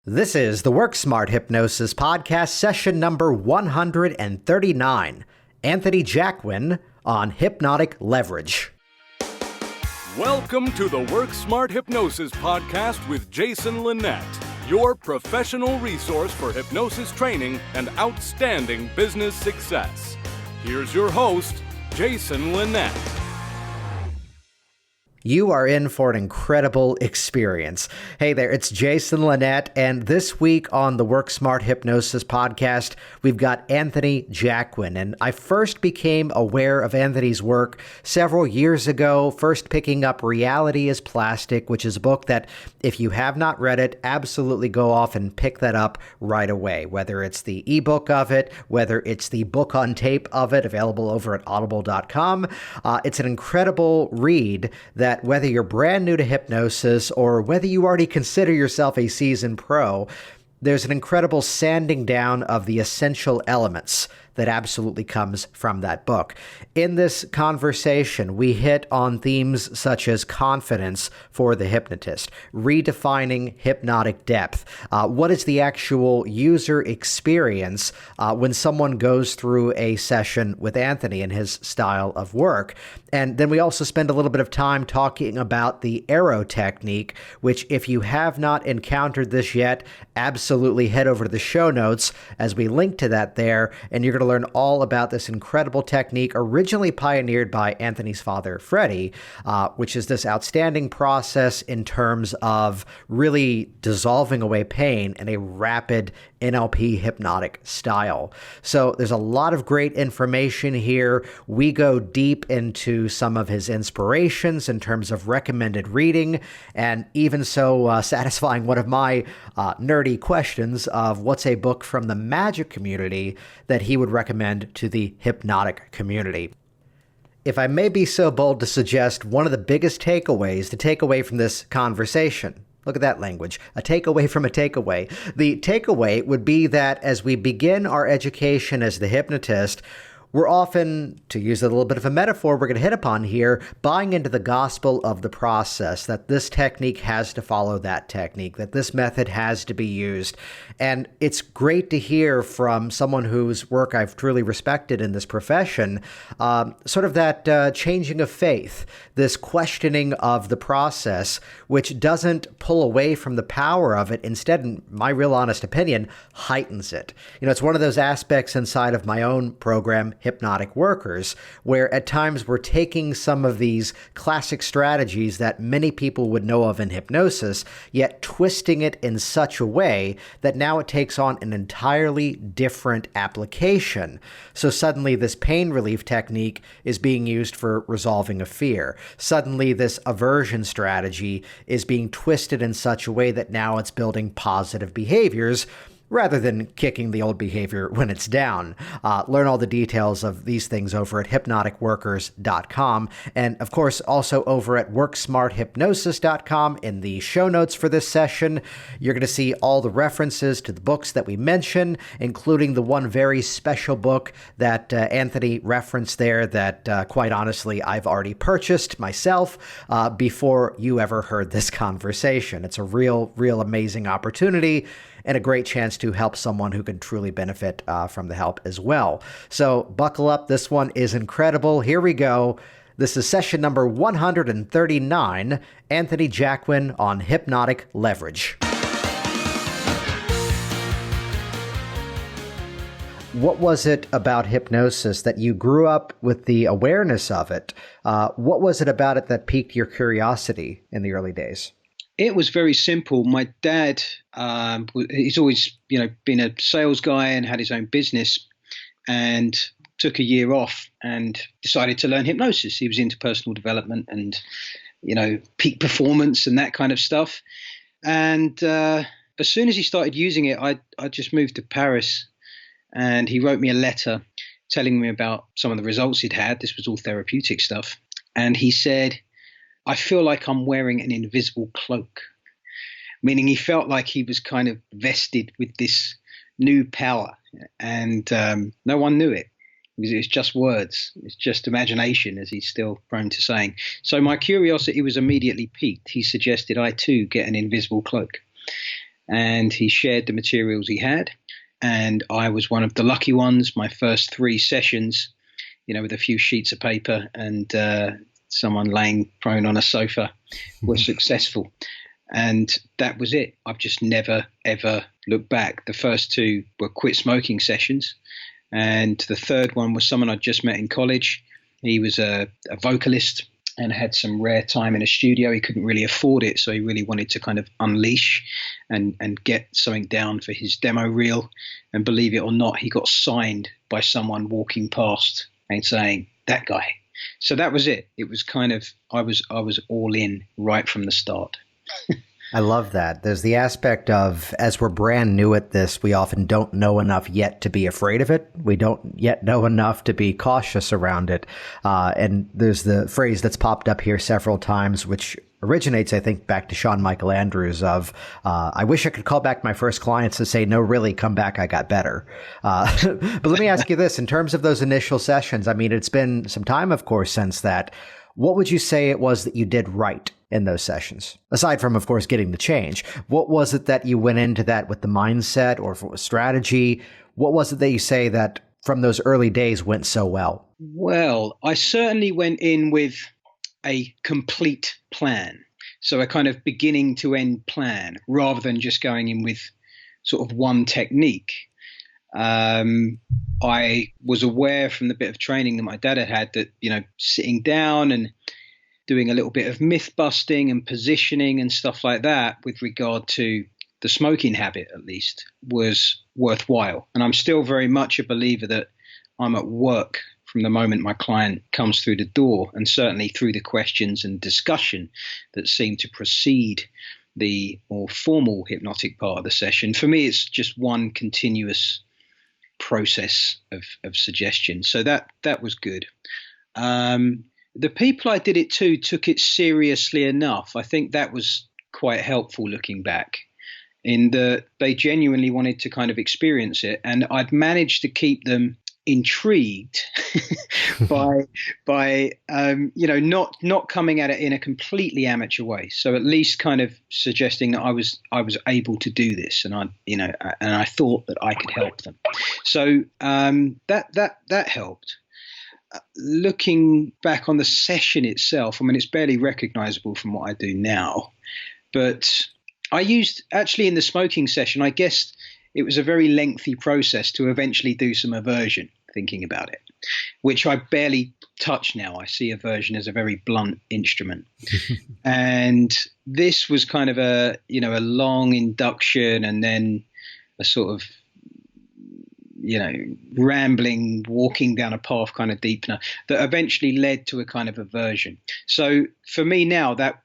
This is the Work Smart Hypnosis Podcast, session number 139. Anthony Jacquin on hypnotic leverage. Welcome to the Work Smart Hypnosis Podcast with Jason Linett, your professional resource for hypnosis training and outstanding business success. Here's your host, Jason Linett. You are in for an incredible experience. Hey there, it's Jason Linett, and this week on the Work Smart Hypnosis Podcast, we've got Anthony Jacquin. And I first became aware of Anthony's work several years ago, first picking up Reality is Plastic, which is a book that, if you have not read it, absolutely go off and pick that up right away, whether it's the ebook of it, whether it's the book on tape of it, available over at audible.com. It's an incredible read that whether you're brand new to hypnosis or whether you already consider yourself a seasoned pro, there's an incredible sanding down of the essential elements that absolutely comes from that book. In this conversation, we hit on themes such as confidence for the hypnotist, redefining hypnotic depth, what is the actual user experience when someone goes through a session with Anthony and his style of work. And then we also spend a little bit of time talking about the arrow technique, which if you have not encountered this yet, absolutely head over to the show notes as we link to that there, and you're going to learn all about this incredible technique originally pioneered by Anthony's father, Freddie, which is this outstanding process in terms of really dissolving away pain in a rapid NLP hypnotic style. So there's a lot of great information here. We go deep into some of his inspirations in terms of recommended reading, and even so satisfying one of my nerdy questions of what's a book from the magic community that he would recommend to the hypnotic community. If I may be so bold to suggest one of the biggest takeaways to take away from this conversation, look at that language, a takeaway from a takeaway. The takeaway would be that as we begin our education as the hypnotist, we're often, to use a little bit of a metaphor we're going to hit upon here, buying into the gospel of the process, that this technique has to follow that technique, that this method has to be used. And it's great to hear from someone whose work I've truly respected in this profession, sort of that changing of faith, this questioning of the process, which doesn't pull away from the power of it. Instead, in my real honest opinion, heightens it. You know, it's one of those aspects inside of my own program, Hypnotic Workers, where at times we're taking some of these classic strategies that many people would know of in hypnosis, yet twisting it in such a way that now it takes on an entirely different application. So suddenly this pain relief technique is being used for resolving a fear. Suddenly this aversion strategy is being twisted in such a way that now it's building positive behaviors, rather than kicking the old behavior when it's down. Learn all the details of these things over at hypnoticworkers.com. And of course, also over at worksmarthypnosis.com in the show notes for this session, you're going to see all the references to the books that we mentioned, including the one very special book that Anthony referenced there that, quite honestly, I've already purchased myself before you ever heard this conversation. It's a real amazing opportunity and a great chance to help someone who can truly benefit from the help as well. So buckle up. This one is incredible. Here we go. This is session number 139, Anthony Jacquin on hypnotic leverage. What was it about hypnosis that you grew up with the awareness of it? What was it about it that piqued your curiosity in the early days? It was very simple. My dad, he's always, been a sales guy and had his own business, and took a year off and decided to learn hypnosis. He was into personal development and, peak performance and that kind of stuff. And as soon as he started using it, I just moved to Paris, and he wrote me a letter telling me about some of the results he'd had. This was all therapeutic stuff. And he said, I feel like I'm wearing an invisible cloak, meaning he felt like he was kind of vested with this new power, and no one knew it. It's just words. It's just imagination, as he's still prone to saying. So my curiosity was immediately piqued. He suggested I too get an invisible cloak. and he shared the materials he had. And I was one of the lucky ones. My first 3 sessions, with a few sheets of paper and someone laying prone on a sofa, were successful. And that was it. I've just never, ever looked back. The first 2 were quit smoking sessions. And the third one was someone I'd just met in college. He was a vocalist and had some rare time in a studio. He couldn't really afford it, so he really wanted to kind of unleash and get something down for his demo reel. And believe it or not, he got signed by someone walking past and saying, "That guy." So that was it. It was kind of, I was all in right from the start. I love that. There's the aspect of, as we're brand new at this, we often don't know enough yet to be afraid of it. We don't yet know enough to be cautious around it. And there's the phrase that's popped up here several times, which originates, I think, back to Sean Michael Andrews of, I wish I could call back my first clients and say, no, really, come back, I got better. But let me ask you this, in terms of those initial sessions, I mean, it's been some time, of course, since that. What would you say it was that you did right in those sessions? Aside from, of course, getting the change, what was it that you went into that with the mindset, or if it was strategy? What was it that you say that from those early days went so well? Well, I certainly went in with a complete plan. So a kind of beginning to end plan rather than just going in with sort of one technique. I was aware from the bit of training that my dad had that, sitting down and doing a little bit of myth busting and positioning and stuff like that with regard to the smoking habit, at least, was worthwhile. And I'm still very much a believer that I'm at work from the moment my client comes through the door, and certainly through the questions and discussion that seem to precede the more formal hypnotic part of the session. For me, it's just one continuous process of suggestion. So that was good. The people I did it to took it seriously enough. I think that was quite helpful looking back, in that they genuinely wanted to kind of experience it, and I'd managed to keep them intrigued by not coming at it in a completely amateur way. So at least kind of suggesting that I was able to do this, and I thought that I could help them. So that helped. Looking back on the session itself, I mean, it's barely recognizable from what I do now, but I used, actually in the smoking session, I guess it was a very lengthy process to eventually do some aversion, thinking about it, which I barely touch now. I see aversion as a very blunt instrument. And this was kind of a long induction, and then a sort of, rambling, walking down a path kind of deepener that eventually led to a kind of aversion. So for me now, that,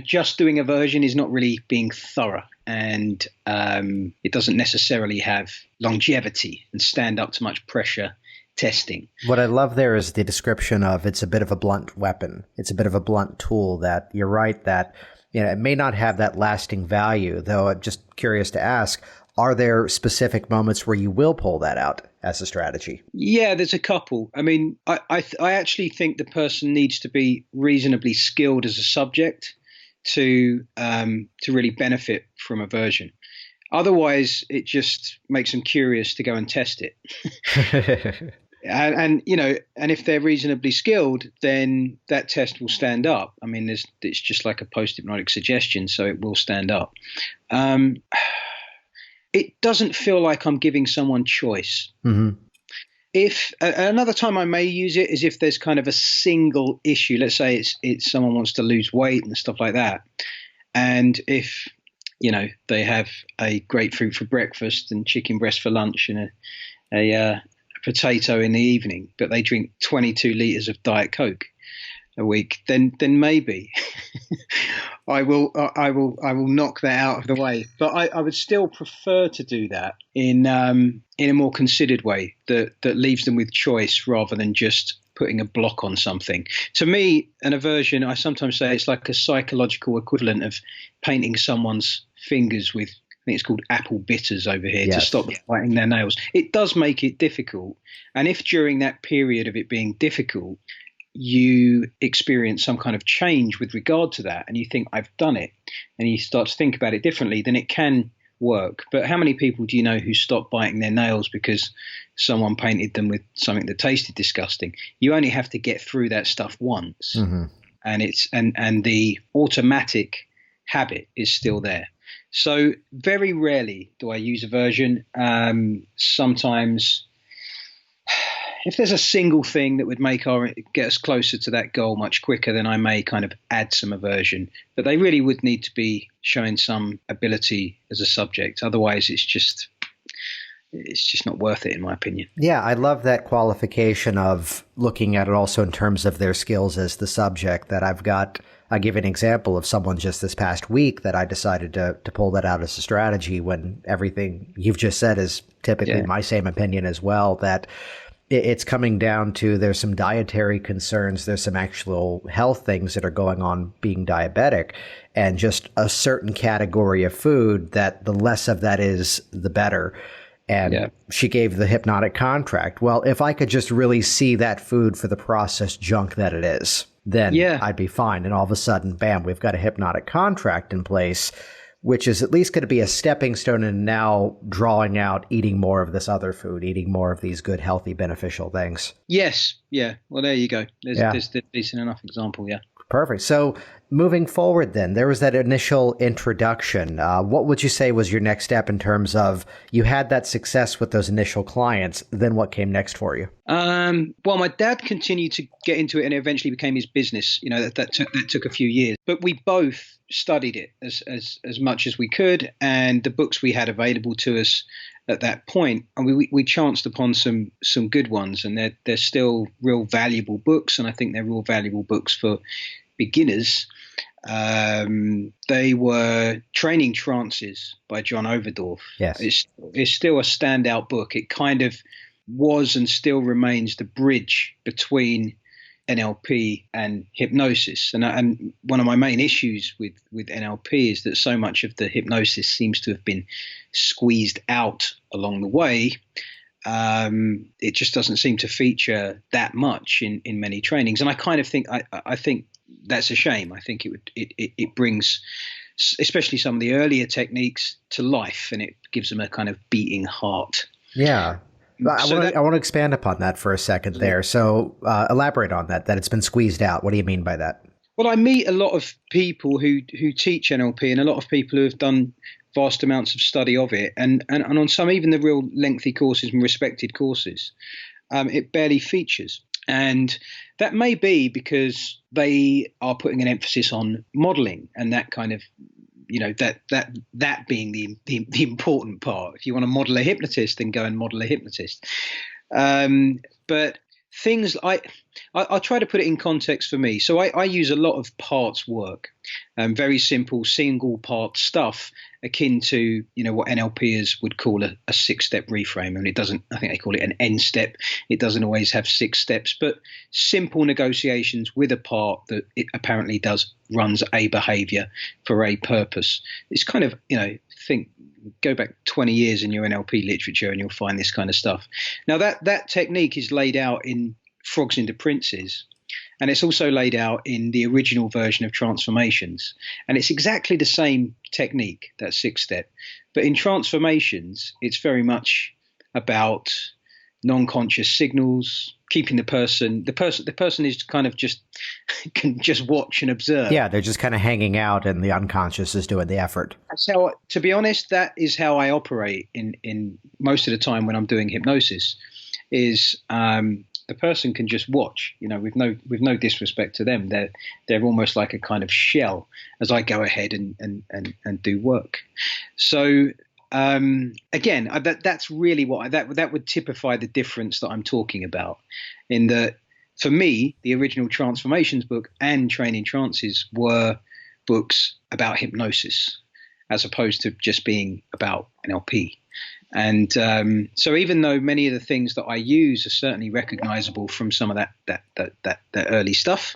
just doing aversion is not really being thorough, and it doesn't necessarily have longevity and stand up to much pressure testing. What I love there is the description of, it's a bit of a blunt weapon. It's a bit of a blunt tool that, you're right, that it may not have that lasting value, though I'm just curious to ask, are there specific moments where you will pull that out as a strategy? Yeah, there's a couple. I mean, I actually think the person needs to be reasonably skilled as a subject to really benefit from aversion. Otherwise, it just makes them curious to go and test it. And if they're reasonably skilled, then that test will stand up. I mean, it's just like a post-hypnotic suggestion, so it will stand up. It doesn't feel like I'm giving someone choice. Mm-hmm. If another time I may use it is if there's kind of a single issue. Let's say it's someone wants to lose weight and stuff like that, and if they have a grapefruit for breakfast and chicken breast for lunch and a potato in the evening, but they drink 22 liters of Diet Coke a week, then maybe I will knock that out of the way. But I would still prefer to do that in a more considered way that leaves them with choice rather than just putting a block on something. To me, an aversion, I sometimes say it's like a psychological equivalent of painting someone's fingers with, I think it's called apple bitters over here, to stop them biting their nails. It does make it difficult. And if during that period of it being difficult, you experience some kind of change with regard to that, and you think, I've done it, and you start to think about it differently, then it can work. But how many people do you know who stopped biting their nails because someone painted them with something that tasted disgusting? You only have to get through that stuff once, and it's and the automatic habit is still there. So very rarely do I use aversion. Sometimes, if there's a single thing that would get us closer to that goal much quicker, then I may kind of add some aversion. But they really would need to be showing some ability as a subject. Otherwise, it's just not worth it, in my opinion. Yeah, I love that qualification of looking at it also in terms of their skills as the subject. I give an example of someone just this past week that I decided to pull that out as a strategy, when everything you've just said is typically my same opinion as well, that it's coming down to there's some dietary concerns, there's some actual health things that are going on being diabetic, and just a certain category of food that the less of that is, the better. And she gave the hypnotic contract. Well, if I could just really see that food for the processed junk that it is, then I'd be fine. And all of a sudden, bam, we've got a hypnotic contract in place, which is at least going to be a stepping stone in now drawing out eating more of this other food, eating more of these good, healthy, beneficial things. Yes. Yeah. Well, there you go. There's a decent enough example. Yeah. Perfect. So moving forward then, there was that initial introduction. What would you say was your next step in terms of you had that success with those initial clients? Then what came next for you? Well, my dad continued to get into it, and it eventually became his business. You know, that took a few years, but we both studied it as much as we could, and the books we had available to us at that point, and we chanced upon some good ones, and they're still real valuable books, and I think they're real valuable books for beginners. They were Training Trances by John Overdorf. Yes. It's still a standout book. It kind of was and still remains the bridge between NLP and hypnosis. And one of my main issues with NLP is that so much of the hypnosis seems to have been squeezed out along the way. It just doesn't seem to feature that much in many trainings. And I kind of think, I think that's a shame. I think it brings, especially some of the earlier techniques, to life, and it gives them a kind of beating heart. Yeah. I want to expand upon that for a second there. So elaborate on that it's been squeezed out. What do you mean by that? Well, I meet a lot of people who teach NLP, and a lot of people who have done vast amounts of study of it. And on some, even the real lengthy courses and respected courses, it barely features. And that may be because they are putting an emphasis on modeling, and that kind of, you know, that being the important part. If you want to model a hypnotist, then go and model a hypnotist. But things I'll try to put it in context for me. So I use a lot of parts work, very simple single part stuff, akin to, you know, what NLPers would call a 6-step reframe. And it doesn't, I think they call it an N step. It doesn't always have 6 steps, but simple negotiations with a part that it apparently runs a behavior for a purpose. It's kind of, you know, go back 20 years in your NLP literature and you'll find this kind of stuff. Now that technique is laid out in Frogs into Princes, and it's also laid out in the original version of Transformations. And it's exactly the same technique, that 6-step. But in Transformations, it's very much about non-conscious signals, keeping the person is kind of can just watch and observe. Yeah, they're just kind of hanging out, and the unconscious is doing the effort. So, to be honest, that is how I operate in most of the time when I'm doing hypnosis. Is the person can just watch, you know, with no disrespect to them. They're almost like a kind of shell as I go ahead and do work. So again, that's really what that would typify the difference that I'm talking about. In that, for me, the original Transformations book and Training Trances were books about hypnosis, as opposed to just being about NLP. And so even though many of the things that I use are certainly recognizable from some of that early stuff,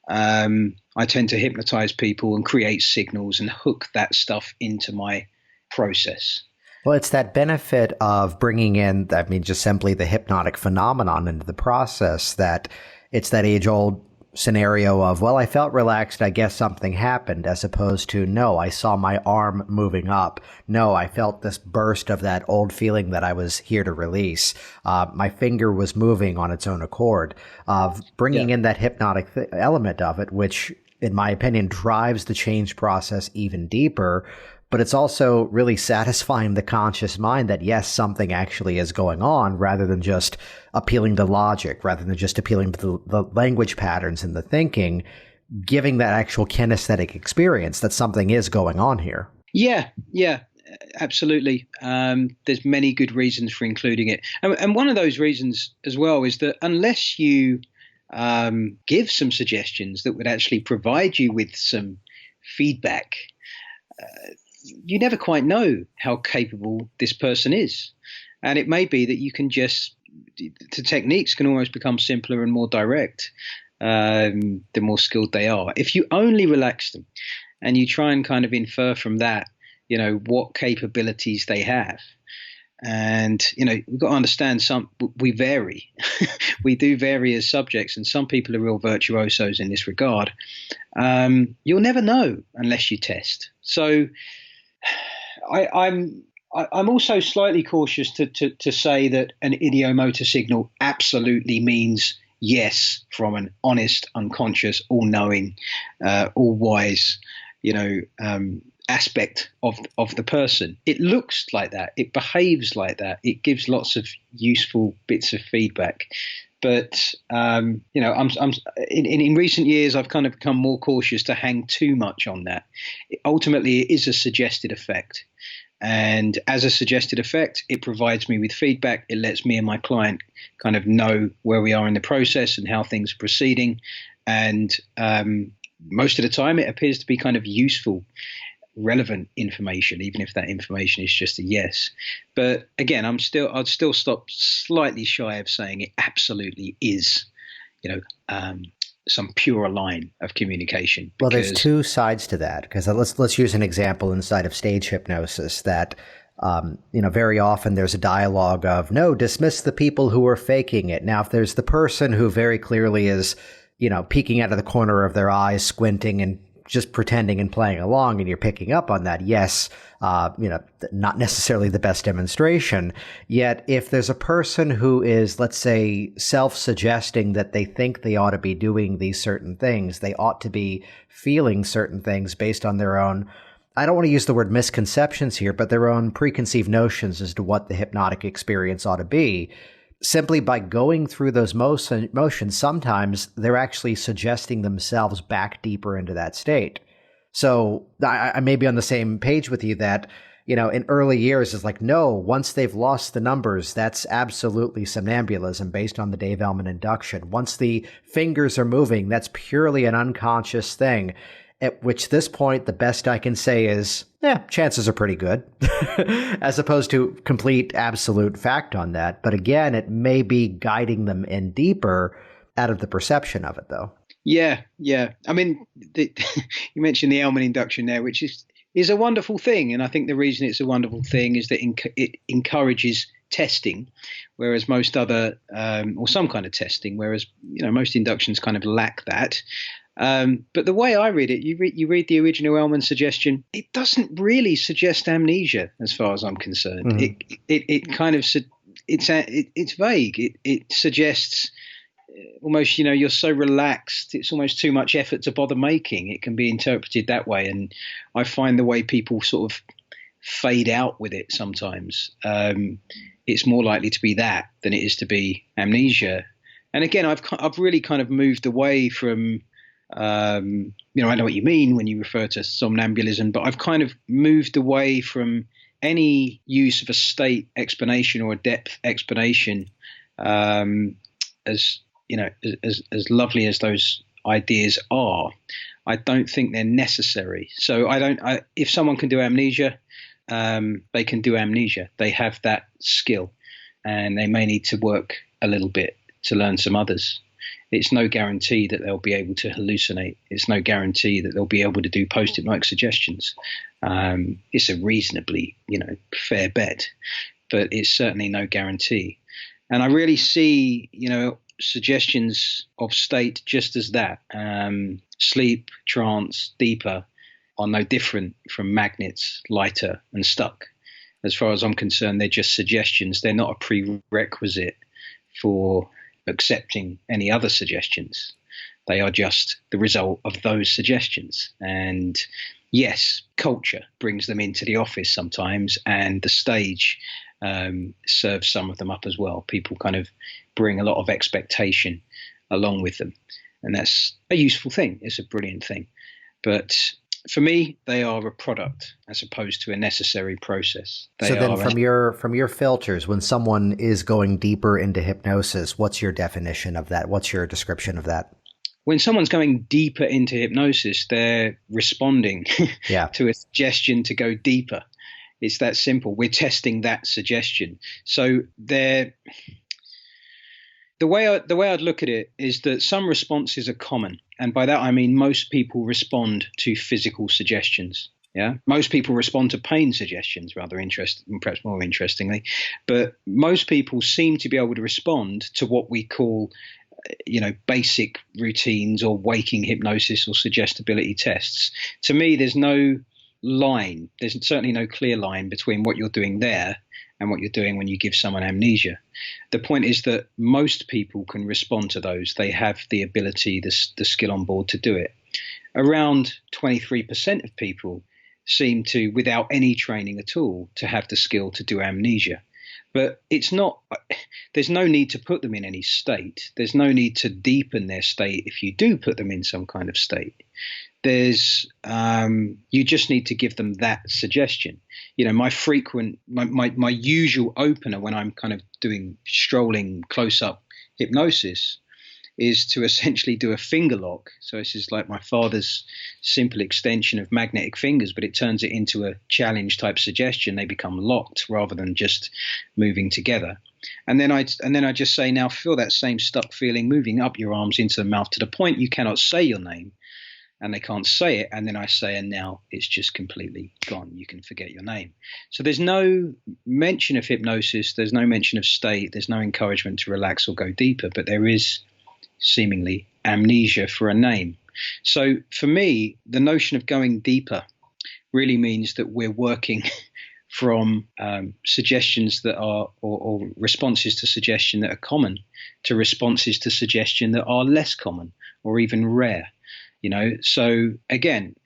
I tend to hypnotize people and create signals and hook that stuff into my process. Well, it's that benefit of bringing in, I mean, just simply the hypnotic phenomenon into the process, that it's that age-old scenario of, well, I felt relaxed, I guess something happened, as opposed to, no, I saw my arm moving up. No, I felt this burst of that old feeling that I was here to release. My finger was moving on its own accord, of bringing in that hypnotic element of it, which, in my opinion, drives the change process even deeper. But it's also really satisfying the conscious mind that, yes, something actually is going on, rather than just appealing to logic, rather than just appealing to the language patterns and the thinking, giving that actual kinesthetic experience that something is going on here. Yeah, absolutely. There's many good reasons for including it. And one of those reasons as well is that unless you give some suggestions that would actually provide you with some feedback, you never quite know how capable this person is. And it may be that you can the techniques can almost become simpler and more direct the more skilled they are. If you only relax them and you try and kind of infer from that, what capabilities they have. And, we've got to understand we vary. We do vary as subjects, and some people are real virtuosos in this regard. You'll never know unless you test. So I'm also slightly cautious to say that an ideomotor signal absolutely means yes from an honest, unconscious, all-knowing, all-wise, aspect of the person. It looks like that. It behaves like that. It gives lots of useful bits of feedback. But I'm in recent years, I've kind of become more cautious to hang too much on that. Ultimately, it is a suggested effect. And as a suggested effect, it provides me with feedback. It lets me and my client kind of know where we are in the process and how things are proceeding. And most of the time, it appears to be kind of useful, relevant information, even if that information is just a yes. But again, I'd still stop slightly shy of saying it absolutely is, some pure line of communication. Well, there's two sides to that, because let's use an example inside of stage hypnosis that, very often there's a dialogue of, no, dismiss the people who are faking it. Now, if there's the person who very clearly is, peeking out of the corner of their eyes, squinting and just pretending and playing along, and you're picking up on that, yes, not necessarily the best demonstration. Yet if there's a person who is, let's say, self-suggesting that they think they ought to be doing these certain things, they ought to be feeling certain things based on their own, I don't want to use the word misconceptions here, but their own preconceived notions as to what the hypnotic experience ought to be. Simply by going through those motions, sometimes they're actually suggesting themselves back deeper into that state. So I may be on the same page with you that, in early years is like, no, once they've lost the numbers, that's absolutely somnambulism based on the Dave Elman induction. Once the fingers are moving, that's purely an unconscious thing. At which this point, the best I can say is, chances are pretty good, as opposed to complete absolute fact on that. But again, it may be guiding them in deeper out of the perception of it, though. Yeah. I mean, you mentioned the Elman induction there, which is a wonderful thing. And I think the reason it's a wonderful thing is that it encourages testing, whereas most other, or some kind of testing, whereas, most inductions kind of lack that. But the way I read it, you read the original Elman suggestion, it doesn't really suggest amnesia as far as I'm concerned. Mm-hmm. It kind of, it's vague. It suggests almost, you're so relaxed, it's almost too much effort to bother making. It can be interpreted that way. And I find the way people sort of fade out with it sometimes, it's more likely to be that than it is to be amnesia. And again, I've really kind of moved away from, I know what you mean when you refer to somnambulism, but I've kind of moved away from any use of a state explanation or a depth explanation, as lovely as those ideas are. I don't think they're necessary. So if someone can do amnesia, they can do amnesia. They have that skill, and they may need to work a little bit to learn some others. It's no guarantee that they'll be able to hallucinate. It's no guarantee that they'll be able to do post-hypnotic suggestions. It's a reasonably, fair bet, but it's certainly no guarantee. And I really see, suggestions of state just as that. Sleep, trance, deeper are no different from magnets, lighter, and stuck. As far as I'm concerned, they're just suggestions. They're not a prerequisite for accepting any other suggestions. They are just the result of those suggestions. And yes, culture brings them into the office sometimes, and the stage serves some of them up as well. People kind of bring a lot of expectation along with them. And that's a useful thing. It's a brilliant thing. But for me, they are a product as opposed to a necessary process. So then from your filters, when someone is going deeper into hypnosis, what's your definition of that? What's your description of that? When someone's going deeper into hypnosis, they're responding to a suggestion to go deeper. It's that simple. We're testing that suggestion. So the way I'd look at it is that some responses are common. And by that, I mean most people respond to physical suggestions. Yeah, most people respond to pain suggestions, perhaps more interestingly. But most people seem to be able to respond to what we call, basic routines or waking hypnosis or suggestibility tests. To me, there's no line. There's certainly no clear line between what you're doing there and what you're doing when you give someone amnesia. The point is that most people can respond to those. They have the ability, the skill on board to do it. Around 23% of people seem to, without any training at all, to have the skill to do amnesia. But there's no need to put them in any state. There's no need to deepen their state if you do put them in some kind of state. You just need to give them that suggestion. My usual opener when I'm kind of doing strolling close-up hypnosis is to essentially do a finger lock. So this is like my father's simple extension of magnetic fingers, but it turns it into a challenge type suggestion. They become locked rather than just moving together. And then I just say, now feel that same stuck feeling moving up your arms into the mouth to the point you cannot say your name, and they can't say it. And then I say, and now it's just completely gone. You can forget your name. So there's no mention of hypnosis. There's no mention of state. There's no encouragement to relax or go deeper, but there is seemingly amnesia for a name. So for me, the notion of going deeper really means that we're working from suggestions that are, or responses to suggestion that are common, to responses to suggestion that are less common or even rare. So again,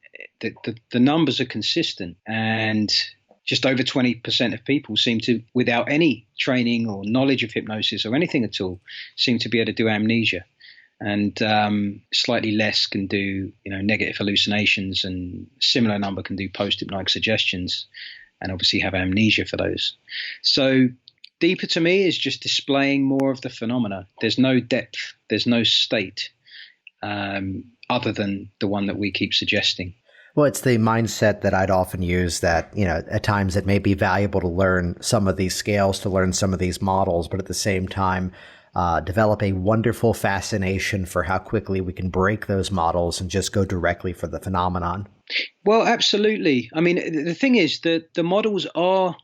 the numbers are consistent, and just over 20% of people seem to, without any training or knowledge of hypnosis or anything at all, seem to be able to do amnesia. And slightly less can do, negative hallucinations, and similar number can do post-hypnotic suggestions, and obviously have amnesia for those. So deeper to me is just displaying more of the phenomena. There's no depth, there's no state other than the one that we keep suggesting. Well, it's the mindset that I'd often use that, at times it may be valuable to learn some of these scales, to learn some of these models, but at the same time, develop a wonderful fascination for how quickly we can break those models and just go directly for the phenomenon. Well, absolutely. I mean, the thing is that the models are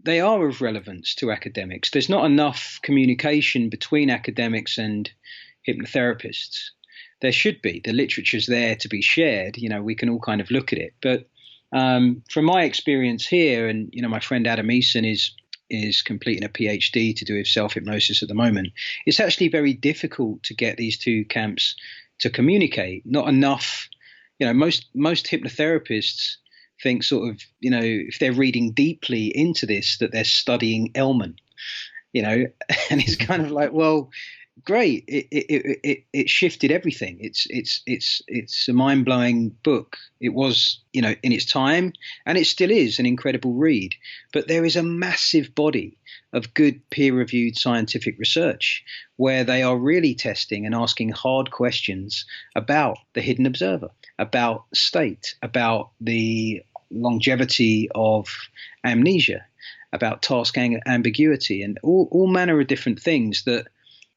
of relevance to academics. There's not enough communication between academics and hypnotherapists. There should be. The literature's there to be shared. We can all kind of look at it. But from my experience here, and, my friend Adam Eason is completing a PhD to do with self-hypnosis at the moment, it's actually very difficult to get these two camps to communicate. Not enough. Most hypnotherapists think sort of, if they're reading deeply into this, that they're studying Ellman, and it's kind of like, well, great. It shifted everything. It's a mind-blowing book. It was, in its time, and it still is an incredible read. But there is a massive body of good peer-reviewed scientific research where they are really testing and asking hard questions about the hidden observer, about state, about the longevity of amnesia, about task ambiguity, and all manner of different things that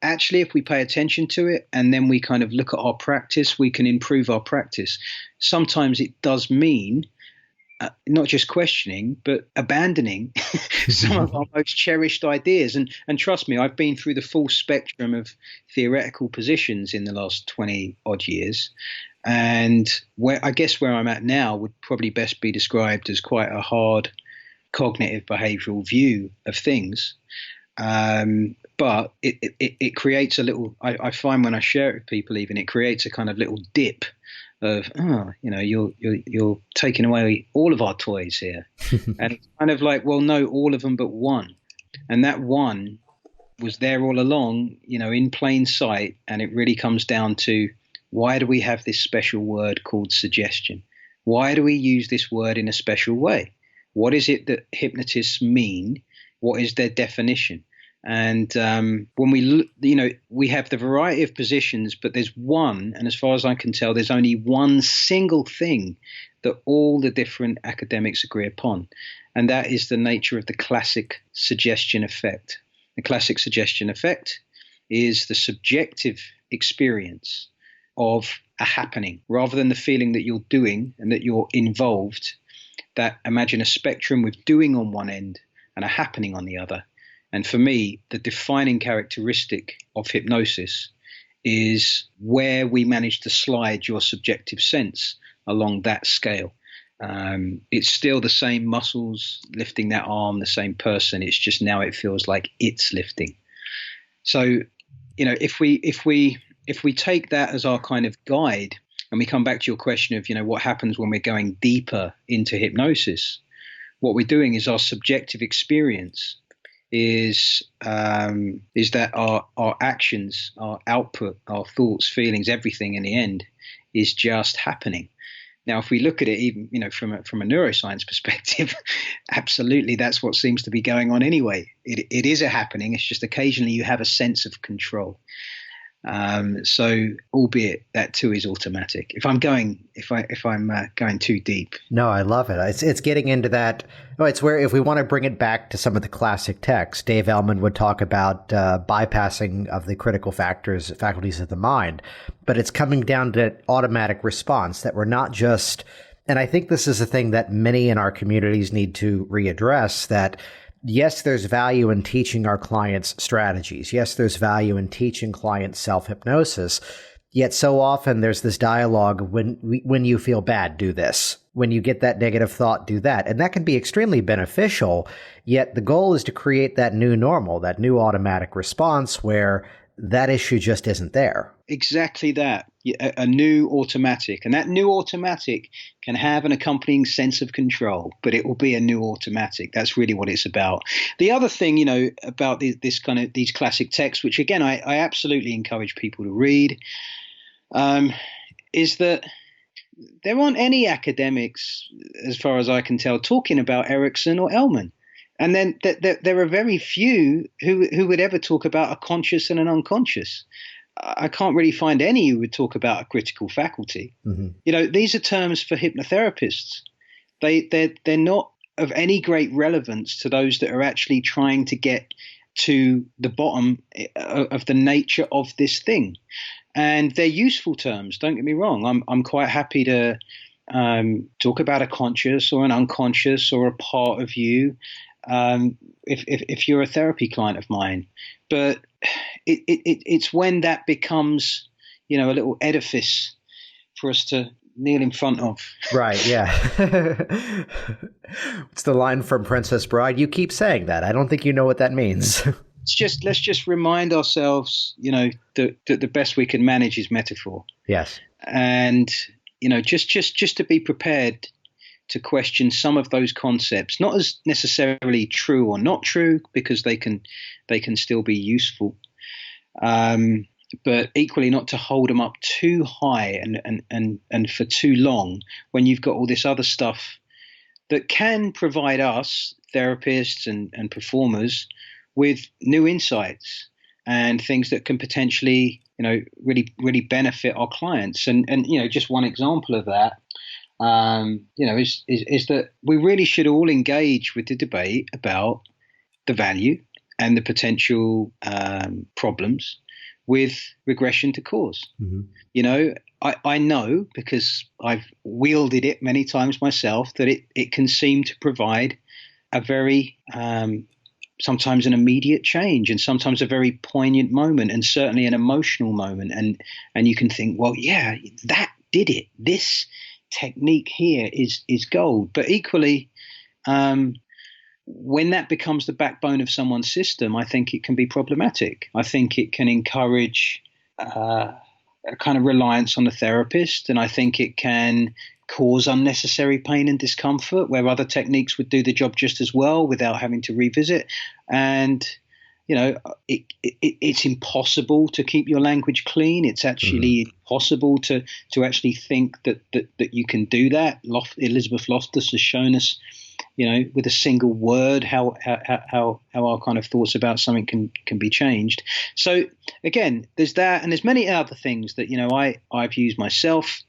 actually, if we pay attention to it and then we kind of look at our practice, we can improve our practice. Sometimes it does mean not just questioning, but abandoning some of our most cherished ideas. And trust me, I've been through the full spectrum of theoretical positions in the last 20 odd years. And where I'm at now would probably best be described as quite a hard cognitive behavioral view of things. But it creates a little, I find when I share it with people, even it creates a kind of little dip of, you're taking away all of our toys here. And it's kind of like, well, no, all of them but one. And that one was there all along, in plain sight. And it really comes down to, why do we have this special word called suggestion? Why do we use this word in a special way? What is it that hypnotists mean? What is their definition? And when we have the variety of positions, but there's one, and as far as I can tell, there's only one single thing that all the different academics agree upon, and that is the nature of the classic suggestion effect. The classic suggestion effect is the subjective experience of a happening, rather than the feeling that you're doing and that you're involved. That imagine a spectrum with doing on one end and a happening on the other. And for me, the defining characteristic of hypnosis is where we manage to slide your subjective sense along that scale. It's still the same muscles lifting that arm, the same person. It's just now it feels like it's lifting. So, if we take that as our kind of guide, and we come back to your question of, what happens when we're going deeper into hypnosis, what we're doing is our subjective experience is that our actions, our output, our thoughts, feelings, everything in the end is just happening. Now, if we look at it even, from a neuroscience perspective, absolutely that's what seems to be going on anyway. It is a happening. It's just occasionally you have a sense of control. So, albeit that too is automatic. If I'm going too deep. No, I love it. It's getting into that. Oh, it's where if we want to bring it back to some of the classic texts, Dave Ellman would talk about bypassing of the critical faculties of the mind, but it's coming down to automatic response, that we're not just. And I think this is a thing that many in our communities need to readdress, that yes, there's value in teaching our clients strategies. Yes, there's value in teaching clients self-hypnosis. Yet so often there's this dialogue, when you feel bad, do this. When you get that negative thought, do that. And that can be extremely beneficial. Yet the goal is to create that new normal, that new automatic response where that issue just isn't there. Exactly that. A new automatic. And that new automatic can have an accompanying sense of control, but it will be a new automatic. That's really what it's about. The other thing, about these classic texts, which again, I absolutely encourage people to read, is that there aren't any academics, as far as I can tell, talking about Erickson or Ellman. And then there are very few who would ever talk about a conscious and an unconscious. I can't really find any who would talk about a critical faculty. Mm-hmm. These are terms for hypnotherapists. They're not of any great relevance to those that are actually trying to get to the bottom of the nature of this thing. And they're useful terms, don't get me wrong. I'm quite happy to talk about a conscious or an unconscious or a part of you if you're a therapy client of mine. But it's when that becomes, a little edifice for us to kneel in front of. Right, yeah. It's the line from Princess Bride. You keep saying that. I don't think you know what that means. Let's just remind ourselves, that the best we can manage is metaphor. Yes. And, just to be prepared to question some of those concepts, not as necessarily true or not true, because they can still be useful, but equally not to hold them up too high and for too long when you've got all this other stuff that can provide us therapists and performers with new insights and things that can potentially, really benefit our clients. And just one example of that, is that we really should all engage with the debate about the value and the potential problems with regression to cause. You know, I know, because I've wielded it many times myself, that it can seem to provide a very sometimes an immediate change, and sometimes a very poignant moment, and certainly an emotional moment. And you can think, well, yeah, that did it. This technique here is gold. But equally, when that becomes the backbone of someone's system, I think it can be problematic. I think it can encourage a kind of reliance on the therapist, and I think it can cause unnecessary pain and discomfort where other techniques would do the job just as well without having to revisit. And you know, it's impossible to keep your language clean. It's actually impossible to actually think that you can do that. Elizabeth Loftus has shown us, you know, with a single word, how our kind of thoughts about something can be changed. So again, there's that, and there's many other things that, you know, I've used myself,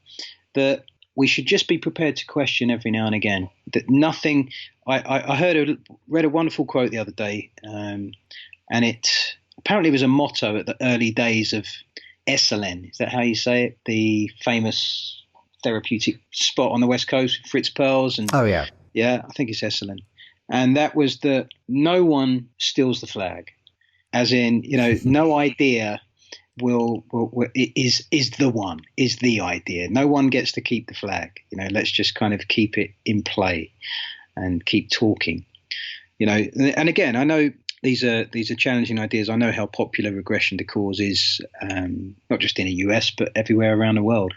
that we should just be prepared to question every now and again. That nothing. I read a wonderful quote the other day, and it apparently was a motto at the early days of Esalen. Is that how you say it? The famous therapeutic spot on the West Coast, Fritz Perls. And oh yeah. Yeah, I think it's Esalen. And that was that no one steals the flag. As in, you know, no idea is the idea. No one gets to keep the flag. You know, let's just kind of keep it in play and keep talking. You know, and again, I know these are challenging ideas. I know how popular regression to cause is, not just in the US, but everywhere around the world.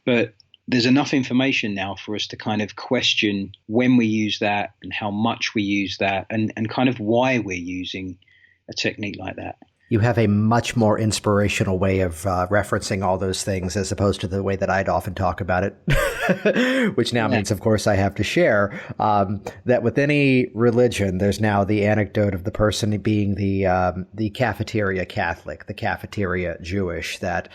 But there's enough information now for us to kind of question when we use that and how much we use that, and kind of why we're using a technique like that. You have a much more inspirational way of referencing all those things as opposed to the way that I'd often talk about it, which now means, of course, I have to share that with any religion, there's now the anecdote of the person being the cafeteria Catholic, the cafeteria Jewish, that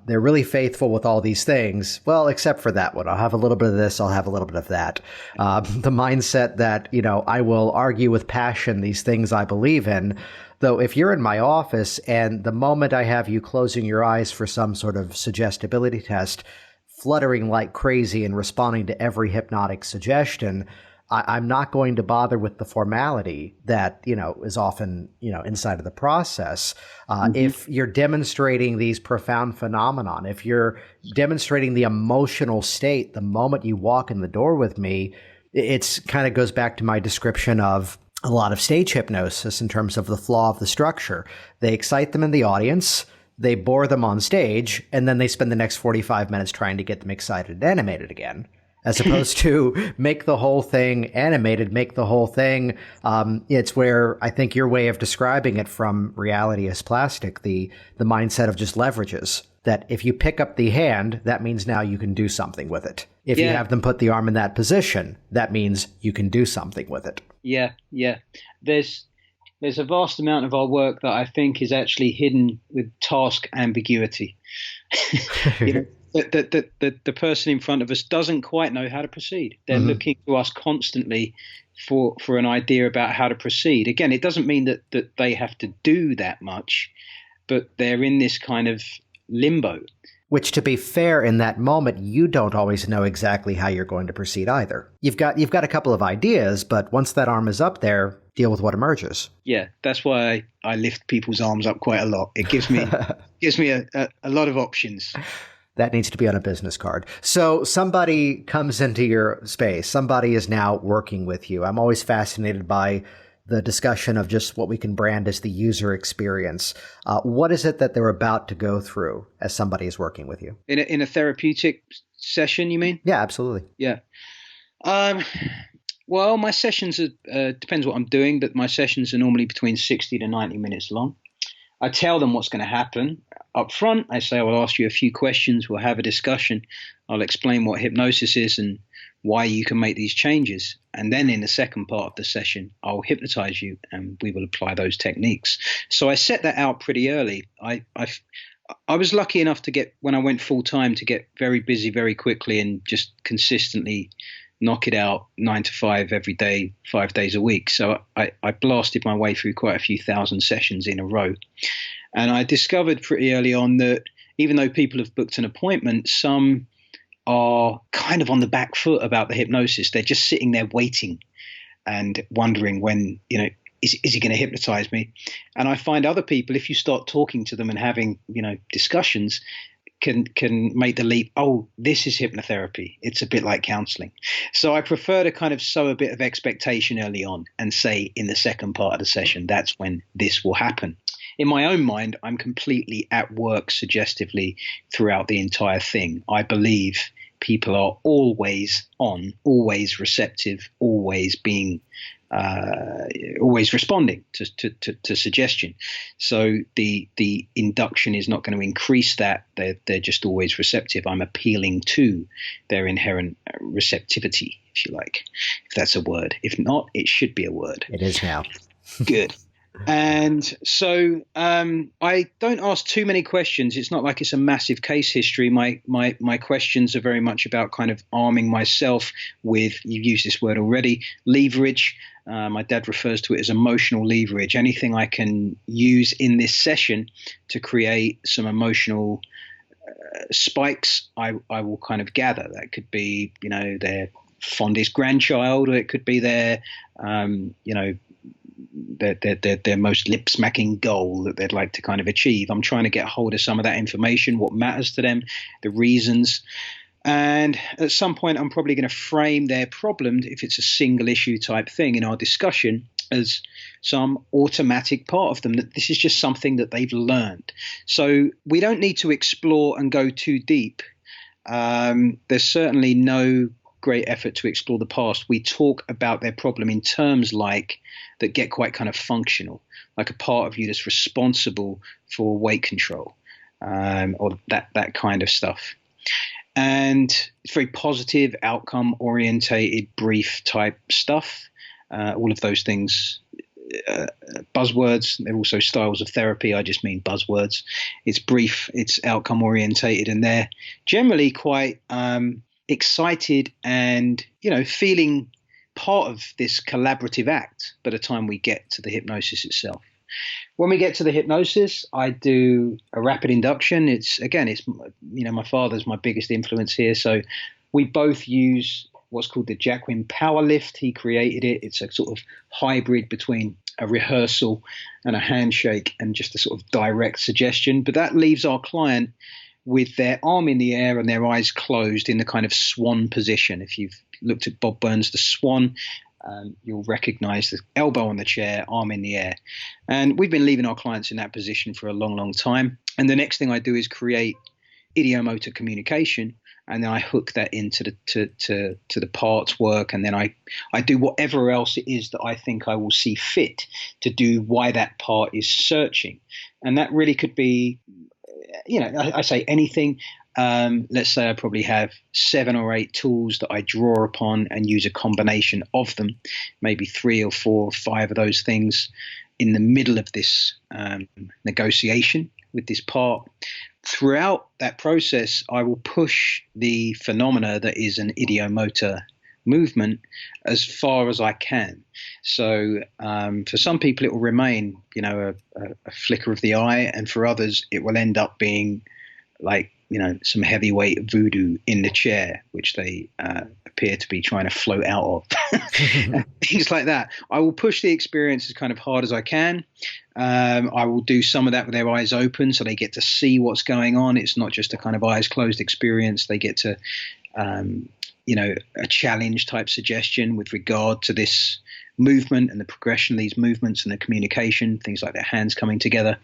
they're really faithful with all these things. Well, except for that one. I'll have a little bit of this. I'll have a little bit of that. The mindset that, you know, I will argue with passion these things I believe in. Though if you're in my office and the moment I have you closing your eyes for some sort of suggestibility test, fluttering like crazy and responding to every hypnotic suggestion, I'm not going to bother with the formality that, you know, is often, you know, inside of the process. If you're demonstrating these profound phenomenon, if you're demonstrating the emotional state the moment you walk in the door with me, it's kind of goes back to my description of a lot of stage hypnosis in terms of the flaw of the structure. They excite them in the audience, they bore them on stage, and then they spend the next 45 minutes trying to get them excited and animated again, as opposed to make the whole thing animated, make the whole thing. It's where I think your way of describing it from reality is plastic, the mindset of just leverages. That if you pick up the hand, that means now you can do something with it. If you have them put the arm in that position, that means you can do something with it. Yeah. There's a vast amount of our work that I think is actually hidden with task ambiguity. You know, the person in front of us doesn't quite know how to proceed. They're looking to us constantly for an idea about how to proceed. Again, it doesn't mean that they have to do that much, but they're in this kind of limbo. Which, to be fair, in that moment, you don't always know exactly how you're going to proceed either. You've got a couple of ideas, but once that arm is up there, deal with what emerges. Yeah, that's why I lift people's arms up quite a lot. It gives me a lot of options. That needs to be on a business card. So somebody comes into your space. Somebody is now working with you. I'm always fascinated by the discussion of just what we can brand as the user experience. What is it that they're about to go through as somebody is working with you? In a therapeutic session, you mean? Yeah, absolutely. Yeah. Well, my sessions depends what I'm doing, but my sessions are normally between 60 to 90 minutes long. I tell them what's going to happen up front. I say, I will ask you a few questions. We'll have a discussion. I'll explain what hypnosis is and why you can make these changes. And then in the second part of the session, I'll hypnotize you and we will apply those techniques. So I set that out pretty early. I was lucky enough to get, when I went full time, to get very busy very quickly and just consistently knock it out 9 to 5 every day, 5 days a week. So I blasted my way through quite a few thousand sessions in a row. And I discovered pretty early on that even though people have booked an appointment, some are kind of on the back foot about the hypnosis. They're just sitting there waiting and wondering when, is he going to hypnotize me? And I find other people, if you start talking to them and having, discussions, can make the leap, oh, this is hypnotherapy. It's a bit like counseling. So I prefer to kind of sow a bit of expectation early on and say in the second part of the session, that's when this will happen. In my own mind, I'm completely at work suggestively throughout the entire thing. I believe people are always on, always receptive, always being, always responding to suggestion. So the induction is not going to increase that. They're just always receptive. I'm appealing to their inherent receptivity, if you like, if that's a word. If not, it should be a word. It is now. Good. And so I don't ask too many questions. It's not like it's a massive case history. My questions are very much about kind of arming myself with, you've used this word already, leverage. My dad refers to it as emotional leverage. Anything I can use in this session to create some emotional spikes, I will kind of gather. That could be, their fondest grandchild, or it could be their, their most lip-smacking goal that they'd like to kind of achieve. I'm trying to get hold of some of that information, what matters to them, the reasons. And at some point, I'm probably going to frame their problem, if it's a single issue type thing in our discussion, as some automatic part of them, that this is just something that they've learned. So we don't need to explore and go too deep. There's certainly no great effort to explore the past. We talk about their problem in terms like that get quite kind of functional, like a part of you that's responsible for weight control, or that kind of stuff. And it's very positive, outcome orientated, brief type stuff. All of those things, buzzwords. They're also styles of therapy. I just mean buzzwords. It's brief, it's outcome orientated, and they're generally quite excited and, feeling part of this collaborative act by the time we get to the hypnosis itself. When we get to the hypnosis, I do a rapid induction. It's my father's my biggest influence here. So we both use what's called the Jacquin power lift. He created it. It's a sort of hybrid between a rehearsal and a handshake and just a sort of direct suggestion. But that leaves our client with their arm in the air and their eyes closed in the kind of swan position. If you've looked at Bob Burns' The Swan, you'll recognize the elbow on the chair, arm in the air. And we've been leaving our clients in that position for a long, long time. And the next thing I do is create idiomotor communication, and then I hook that into the parts work, and then I do whatever else it is that I think I will see fit to do why that part is searching. And that really could be, I say anything. Let's say I probably have 7 or 8 tools that I draw upon and use a combination of them, maybe 3 or 4 or 5 of those things in the middle of this negotiation with this part. Throughout that process, I will push the phenomena that is an idiomotor movement as far as I can. So for some people, it will remain, a flicker of the eye, and for others, it will end up being like, some heavyweight voodoo in the chair, which they appear to be trying to float out of. Things like that. I will push the experience as kind of hard as I can. I will do some of that with their eyes open, so they get to see what's going on. It's not just a kind of eyes closed experience. They get to, a challenge type suggestion with regard to this movement and the progression of these movements and the communication, things like their hands coming together.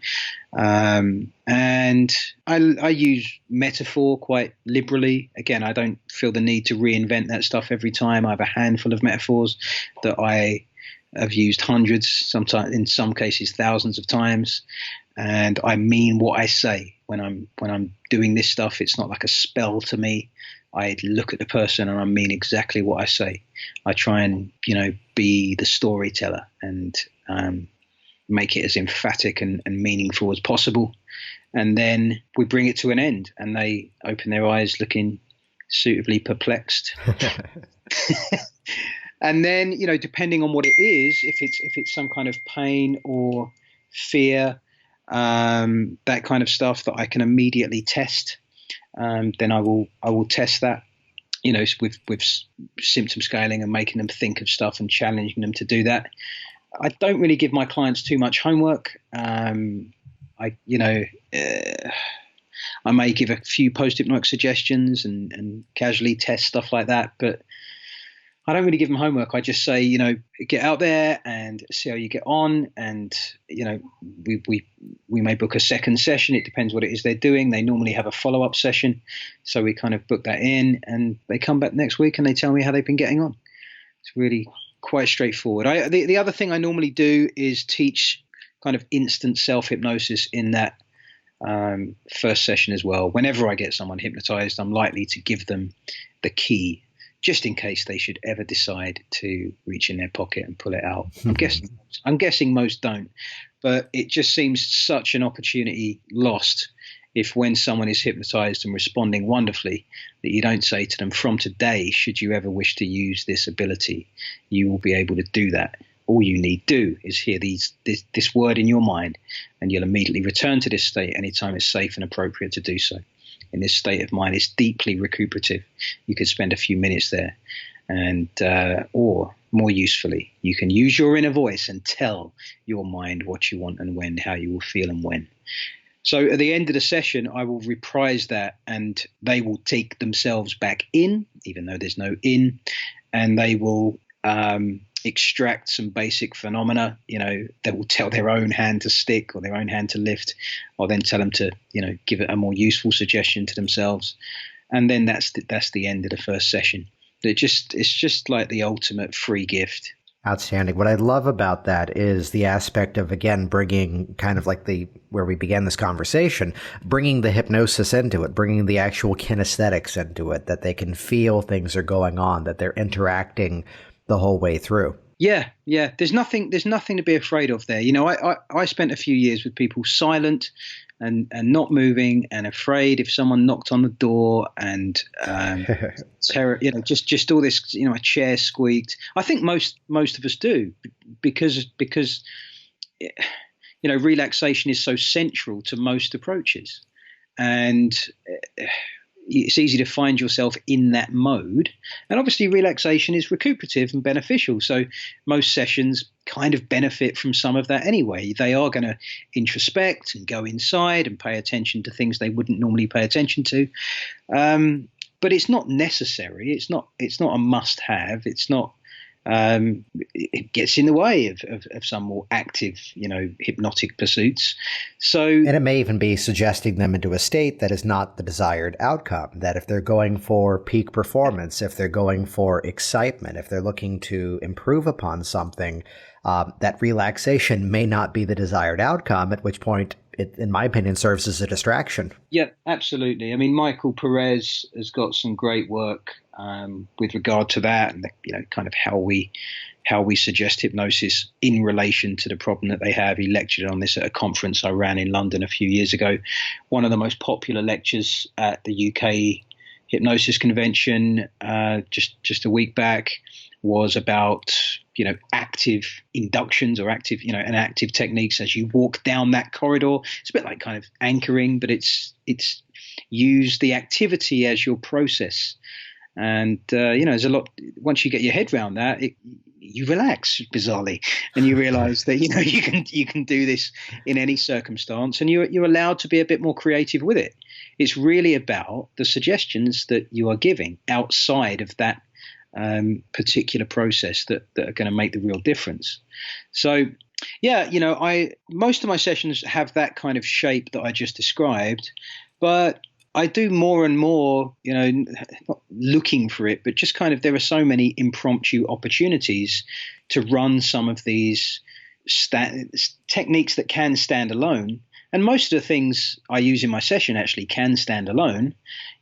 And I use metaphor quite liberally. Again, I don't feel the need to reinvent that stuff every time. I have a handful of metaphors that I have used hundreds, sometimes in some cases thousands of times. And I mean what I say when I'm doing this stuff. It's not like a spell to me. I look at the person and I mean exactly what I say. I try and, be the storyteller and make it as emphatic and meaningful as possible. And then we bring it to an end and they open their eyes looking suitably perplexed. And then, depending on what it is, if it's some kind of pain or fear, that kind of stuff that I can immediately test, then I will test that, with symptom scaling and making them think of stuff and challenging them to do that. I don't really give my clients too much homework. I may give a few post-hypnotic suggestions and casually test stuff like that, but I don't really give them homework. I just say, get out there and see how you get on. And, we may book a second session. It depends what it is they're doing. They normally have a follow-up session. So we kind of book that in, and they come back next week and they tell me how they've been getting on. It's really quite straightforward. The other thing I normally do is teach kind of instant self-hypnosis in that first session as well. Whenever I get someone hypnotized, I'm likely to give them the key, just in case they should ever decide to reach in their pocket and pull it out. I'm guessing most don't, but it just seems such an opportunity lost if, when someone is hypnotized and responding wonderfully, that you don't say to them, from today, should you ever wish to use this ability, you will be able to do that. All you need do is hear this word in your mind, and you'll immediately return to this state anytime it's safe and appropriate to do so. In this state of mind, it's deeply recuperative. You could spend a few minutes there, and or more usefully, you can use your inner voice and tell your mind what you want and when, how you will feel and when. So at the end of the session, I will reprise that, and they will take themselves back in, even though there's no in, and they will extract some basic phenomena. They will tell their own hand to stick or their own hand to lift, or then tell them to, give it a more useful suggestion to themselves. And then that's the end of the first session. It's just like the ultimate free gift. Outstanding. What I love about that is the aspect of, again, bringing kind of like where we began this conversation, bringing the hypnosis into it, bringing the actual kinesthetics into it, that they can feel things are going on, that they're interacting the whole way through. Yeah. There's nothing to be afraid of there. I spent a few years with people silent and not moving and afraid if someone knocked on the door, and terror, just all this, a chair squeaked. I think most of us do, because relaxation is so central to most approaches, and it's easy to find yourself in that mode. And obviously relaxation is recuperative and beneficial. So most sessions kind of benefit from some of that anyway. They are going to introspect and go inside and pay attention to things they wouldn't normally pay attention to. But it's not necessary. It's not a must have. It's not, it gets in the way of some more active, hypnotic pursuits. And it may even be suggesting them into a state that is not the desired outcome, that if they're going for peak performance, if they're going for excitement, if they're looking to improve upon something, that relaxation may not be the desired outcome, at which point it, in my opinion, serves as a distraction. Yeah, absolutely. I mean, Michael Perez has got some great work with regard to that, and kind of how we suggest hypnosis in relation to the problem that they have. He lectured on this at a conference I ran in London a few years ago. One of the most popular lectures at the UK Hypnosis Convention just a week back was about active inductions or active techniques as you walk down that corridor. It's a bit like kind of anchoring, but it's use the activity as your process. And there's a lot. Once you get your head around that, you relax bizarrely, and you realize that you can do this in any circumstance, and you're allowed to be a bit more creative with it. It's really about the suggestions that you are giving outside of that particular process that are going to make the real difference. So, most of my sessions have that kind of shape that I just described, but I do more and more, not looking for it, but just kind of, there are so many impromptu opportunities to run some of these techniques that can stand alone. And most of the things I use in my session actually can stand alone.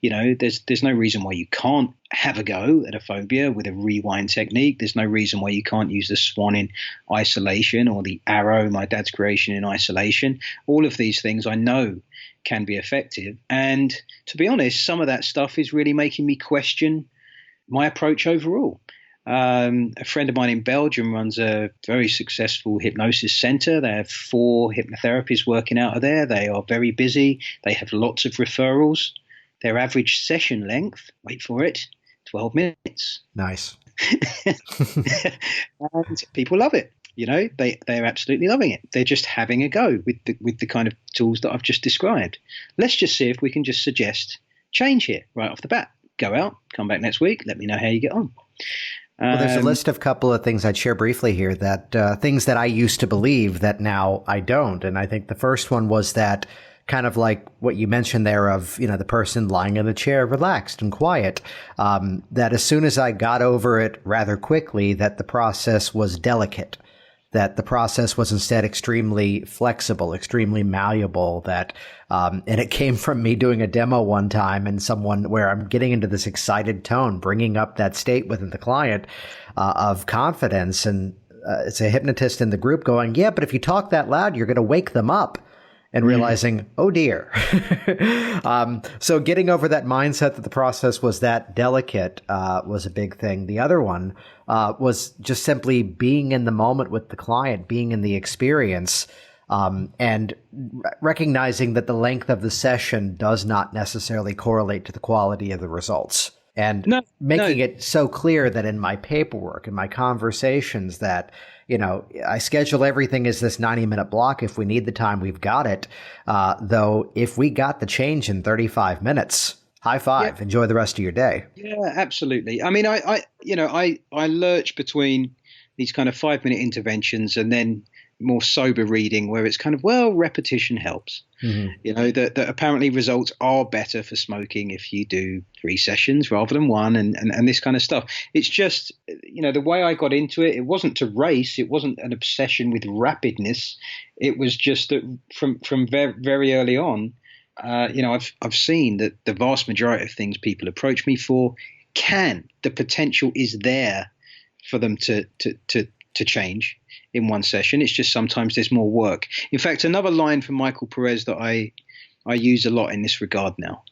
There's no reason why you can't have a go at a phobia with a rewind technique. There's no reason why you can't use the swan in isolation, or the arrow, my dad's creation, in isolation. All of these things I know can be effective. And to be honest, some of that stuff is really making me question my approach overall. A friend of mine in Belgium runs a very successful hypnosis center. They have 4 hypnotherapists working out of there. They are very busy. They have lots of referrals. Their average session length, wait for it, 12 minutes. Nice. And people love it. They're absolutely loving it. They're just having a go with the kind of tools that I've just described. Let's just see if we can just suggest change here right off the bat. Go out, come back next week. Let me know how you get on. Well, there's a list of a couple of things I'd share briefly here that things that I used to believe that now I don't. And I think the first one was that kind of like what you mentioned there of, the person lying in a chair, relaxed and quiet, that as soon as I got over it rather quickly, that the process was delicate, that the process was instead extremely flexible, extremely malleable, and it came from me doing a demo one time and someone where I'm getting into this excited tone, bringing up that state within the client of confidence. And it's a hypnotist in the group going, yeah, but if you talk that loud, you're going to wake them up. And realizing, oh dear. So getting over that mindset that the process was that delicate was a big thing. The other one was just simply being in the moment with the client, being in the experience, and recognizing that the length of the session does not necessarily correlate to the quality of the results. And making it so clear that in my paperwork, in my conversations, that I schedule everything as this 90-minute block. If we need the time, we've got it. Though, if we got the change in 35 minutes, high five, yeah. Enjoy the rest of your day. Yeah, absolutely. I mean, I lurch between these kind of 5-minute interventions and then more sober reading where it's kind of, repetition helps. Mm-hmm. That apparently results are better for smoking if you do 3 sessions rather than 1 and this kind of stuff. It's just, the way I got into it, it wasn't to race. It wasn't an obsession with rapidness. It was just that from very, very early on, I've seen that the vast majority of things people approach me for the potential is there for them to change in one session. It's just sometimes there's more work. In fact, another line from Michael Perez that I use a lot in this regard now,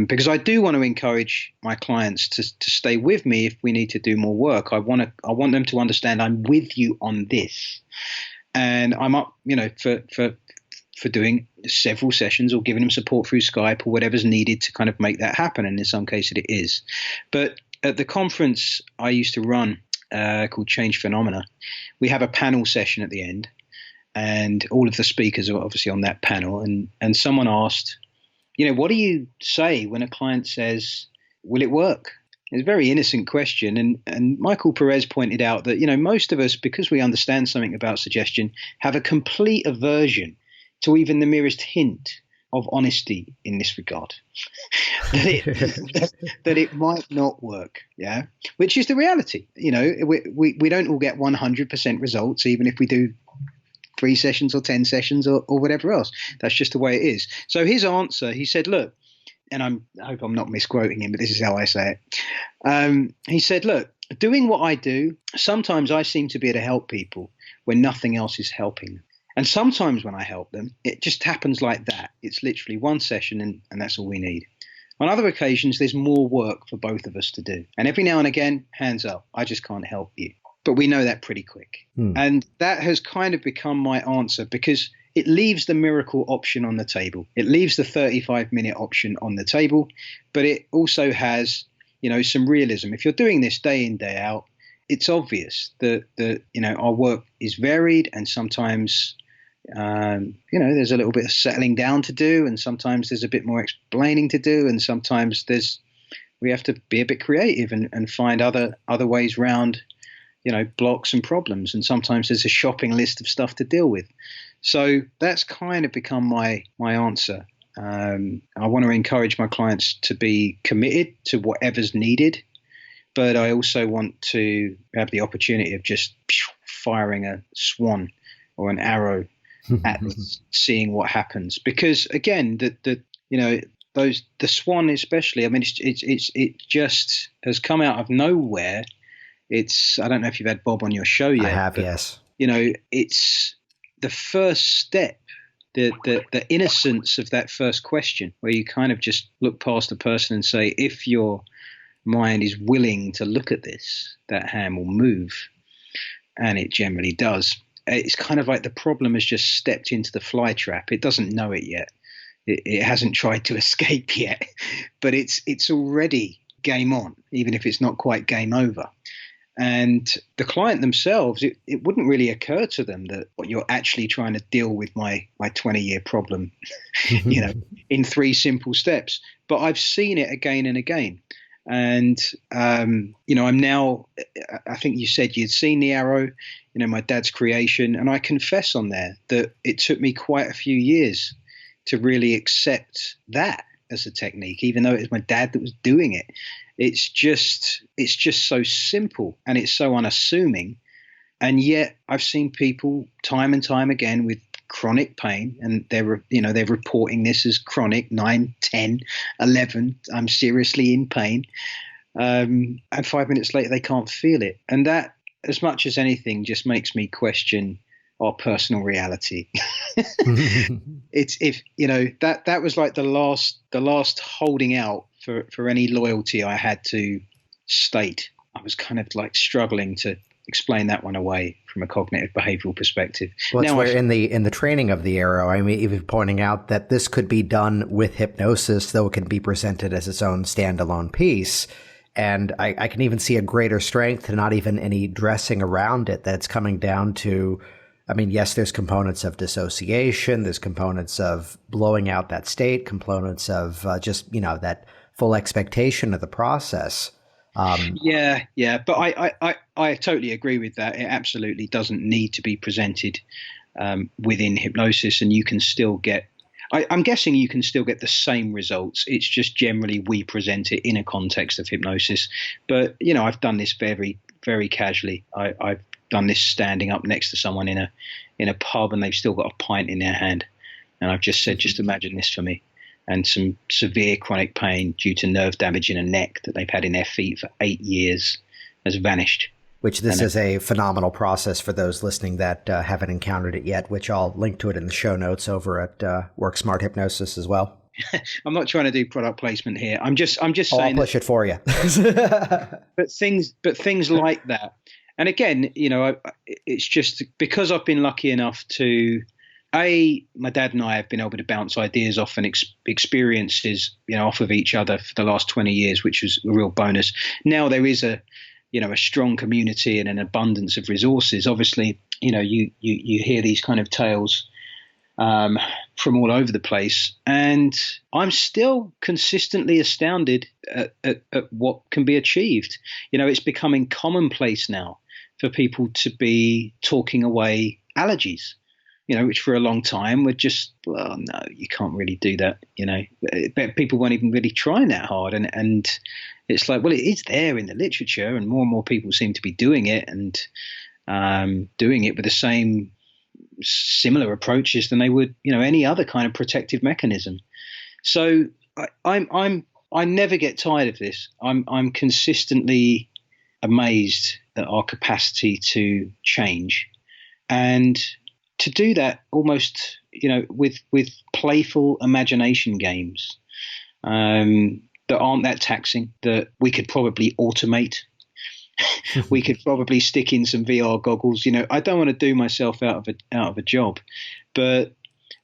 because I do want to encourage my clients to stay with me if we need to do more work. I want them to understand I'm with you on this, and I'm up, for doing several sessions or giving them support through Skype or whatever's needed to kind of make that happen. And in some cases it is. But at the conference I used to run, called Change Phenomena, we have a panel session at the end, and all of the speakers are obviously on that panel. And someone asked, what do you say when a client says, will it work? It's a very innocent question. And Michael Perez pointed out that, most of us, because we understand something about suggestion, have a complete aversion to even the merest hint of honesty in this regard, that it might not work, yeah, which is the reality. We don't all get 100% results, even if we do 3 sessions or 10 sessions or whatever else. That's just the way it is. So his answer, he said, look, and I hope I'm not misquoting him, but this is how I say it. He said, look, doing what I do, sometimes I seem to be able to help people when nothing else is helping them. And sometimes when I help them, it just happens like that. It's literally 1 session and that's all we need. On other occasions, there's more work for both of us to do. And every now and again, hands up, I just can't help you. But we know that pretty quick. And that has kind of become my answer, because it leaves the miracle option on the table. It leaves the 35-minute option on the table, but it also has, some realism. If you're doing this day in, day out, it's obvious that our work is varied, and sometimes there's a little bit of settling down to do, and sometimes there's a bit more explaining to do, and sometimes we have to be a bit creative and find other ways around blocks and problems, and sometimes there's a shopping list of stuff to deal with. So that's kind of become my answer. I want to encourage my clients to be committed to whatever's needed, but I also want to have the opportunity of just firing a swan or an arrow at seeing what happens. Because again, the swan especially, I mean, it just has come out of nowhere. I don't know if you've had Bob on your show yet. I have, yes. It's the first step, the innocence of that first question, where you kind of just look past the person and say, if you're mind is willing to look at this, that hand will move. And it generally does. It's kind of like the problem has just stepped into the fly trap. It doesn't know it yet. It hasn't tried to escape yet, but it's already game on, even if it's not quite game over. And the client themselves, it wouldn't really occur to them that what you're actually trying to deal with my 20-year problem, in 3 simple steps. But I've seen it again and again. And, I'm now, I think you said you'd seen the arrow, my dad's creation. And I confess on there that it took me quite a few years to really accept that as a technique, even though it was my dad that was doing it. It's just so simple and it's so unassuming. And yet I've seen people time and time again with chronic pain, and they're reporting this as chronic 9, 10, 11. I'm seriously in pain. And 5 minutes later, they can't feel it. And that, as much as anything, just makes me question our personal reality. It's that was like the last holding out for any loyalty I had to state. I was kind of like struggling to explain that one away from a cognitive behavioral perspective. Well, it's where in the training of the arrow, I mean, even pointing out that this could be done with hypnosis, though it can be presented as its own standalone piece. And I can even see a greater strength to not even any dressing around it, that's coming down to, I mean, yes, there's components of dissociation, there's components of blowing out that state, components of just, that full expectation of the process. But I totally agree with that. It absolutely doesn't need to be presented within hypnosis, and you can still get, I'm guessing you can still get the same results. It's just generally we present it in a context of hypnosis. But, I've done this very, very casually. I've done this standing up next to someone in a pub, and they've still got a pint in their hand. And I've just said, just imagine this for me. And some severe chronic pain due to nerve damage in a neck that they've had in their feet for 8 years has vanished. Which this is a phenomenal process for those listening that haven't encountered it yet, which I'll link to it in the show notes over at Work Smart Hypnosis as well. I'm not trying to do product placement here. I'm just saying. I'll push it for you. but things like that. And again, it's just because I've been lucky enough to, my dad and I have been able to bounce ideas off and experiences, off of each other for the last 20 years, which was a real bonus. Now there is a strong community and an abundance of resources. Obviously, you hear these kind of tales from all over the place, and I'm still consistently astounded at what can be achieved. It's becoming commonplace now for people to be talking away allergies. Which for a long time were just, well, no, you can't really do that. People weren't even really trying that hard. And it's like, well, it is there in the literature, and more people seem to be doing it, and doing it with the same similar approaches than they would, any other kind of protective mechanism. So I never get tired of this. I'm consistently amazed at our capacity to change, and to do that almost, with playful imagination games that aren't that taxing, that we could probably automate. We could probably stick in some VR goggles. I don't want to do myself out of a job, but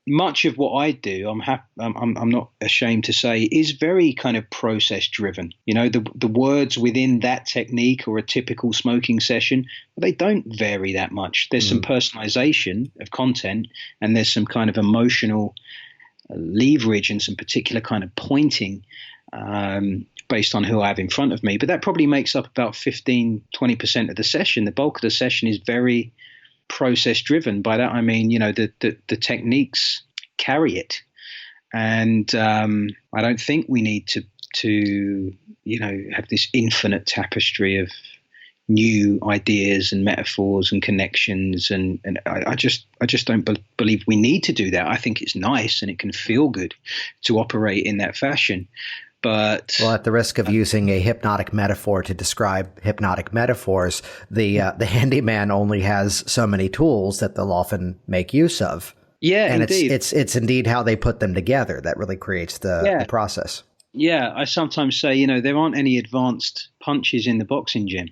much of what I do, I'm not ashamed to say, is very kind of process driven. The words within that technique or a typical smoking session, they don't vary that much. There's some personalization of content, and there's some kind of emotional leverage and some particular kind of pointing based on who I have in front of me. But that probably makes up about 15-20% of the session. The bulk of the session is very process driven. By that I mean, the techniques carry it, and I don't think we need to have this infinite tapestry of new ideas and metaphors and connections, and I just don't believe we need to do that. I think it's nice and it can feel good to operate in that fashion. But at the risk of using a hypnotic metaphor to describe hypnotic metaphors, the handyman only has so many tools that they'll often make use of. Yeah, and indeed. It's indeed how they put them together that really creates the process. Yeah, I sometimes say, there aren't any advanced punches in the boxing gym.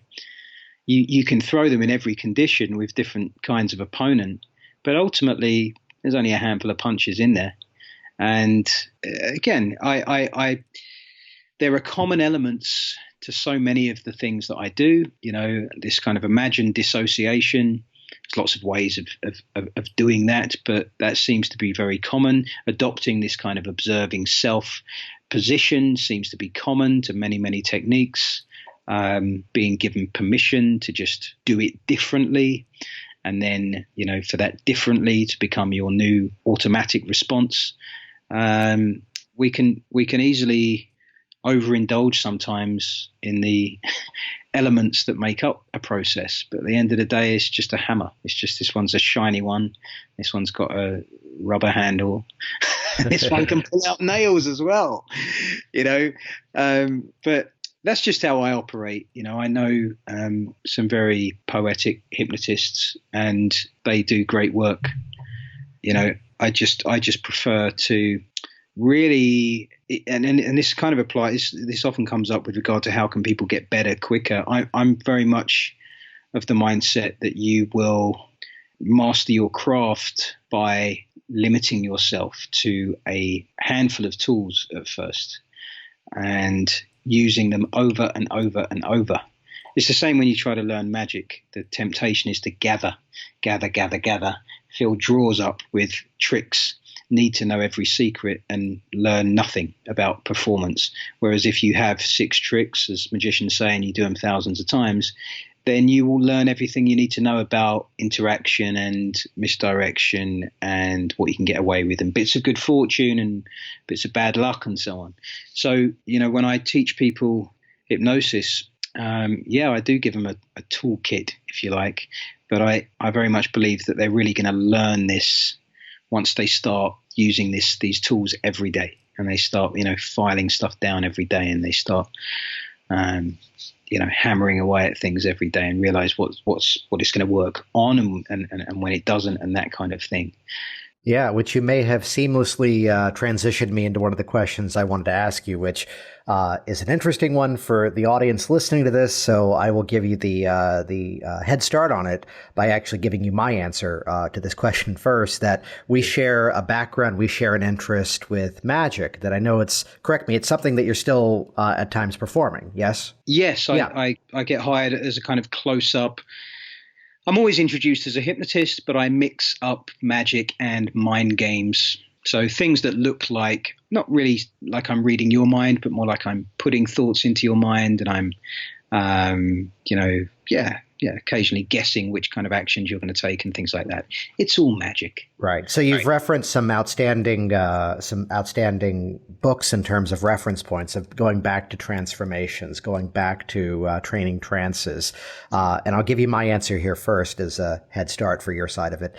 You can throw them in every condition with different kinds of opponent, but ultimately there's only a handful of punches in there. And again, there are common elements to so many of the things that I do. This kind of imagined dissociation. There's lots of ways of doing that, but that seems to be very common. Adopting this kind of observing self position seems to be common to many, many techniques. Being given permission to just do it differently, and then, for that differently to become your new automatic response. We can easily overindulge sometimes in the elements that make up a process, but at the end of the day, it's just a hammer. It's just, this one's a shiny one, this one's got a rubber handle, this one can pull out nails as well, but that's just how I operate. I know some very poetic hypnotists, and they do great work. I just prefer to really, and this kind of applies. This often comes up with regard to how can people get better quicker. I'm very much of the mindset that you will master your craft by limiting yourself to a handful of tools at first, and using them over and over and over. It's the same when you try to learn magic. The temptation is to gather, fill drawers up with tricks, need to know every secret, and learn nothing about performance. Whereas if you have 6 tricks, as magicians say, and you do them thousands of times, then you will learn everything you need to know about interaction and misdirection and what you can get away with, and bits of good fortune and bits of bad luck and so on. So, when I teach people hypnosis, I do give them a toolkit, if you like, but I very much believe that they're really going to learn this once they start using these tools every day, and they start, filing stuff down every day, and they start, hammering away at things every day, and realize what it's going to work on and when it doesn't, and that kind of thing. Yeah, which you may have seamlessly transitioned me into one of the questions I wanted to ask you, which is an interesting one for the audience listening to this. So I will give you the head start on it by actually giving you my answer to this question first, that we share a background, we share an interest with magic that I know it's something that you're still at times performing, yes? Yes, I get hired as a kind of close-up. I'm always introduced as a hypnotist, but I mix up magic and mind games. So things that look like, not really like I'm reading your mind, but more like I'm putting thoughts into your mind, and I'm, occasionally guessing which kind of actions you're going to take and things like that. It's all magic. Right. So you've referenced some outstanding books in terms of reference points, of going back to transformations, going back to training trances. And I'll give you my answer here first as a head start for your side of it,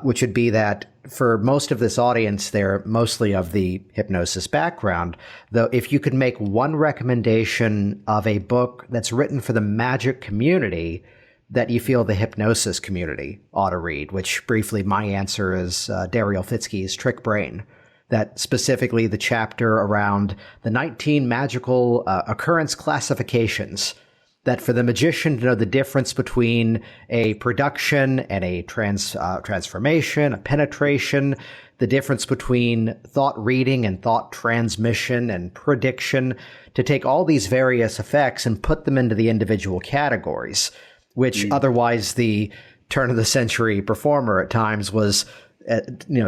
which would be that for most of this audience, they're mostly of the hypnosis background. Though if you could make one recommendation of a book that's written for the magic community that you feel the hypnosis community ought to read, which briefly my answer is Daryl Fitzke's Trick Brain. That specifically the chapter around the 19 magical occurrence classifications, that for the magician to know the difference between a production and a transformation, a penetration, the difference between thought reading and thought transmission and prediction, to take all these various effects and put them into the individual categories, which otherwise the turn of the century performer at times was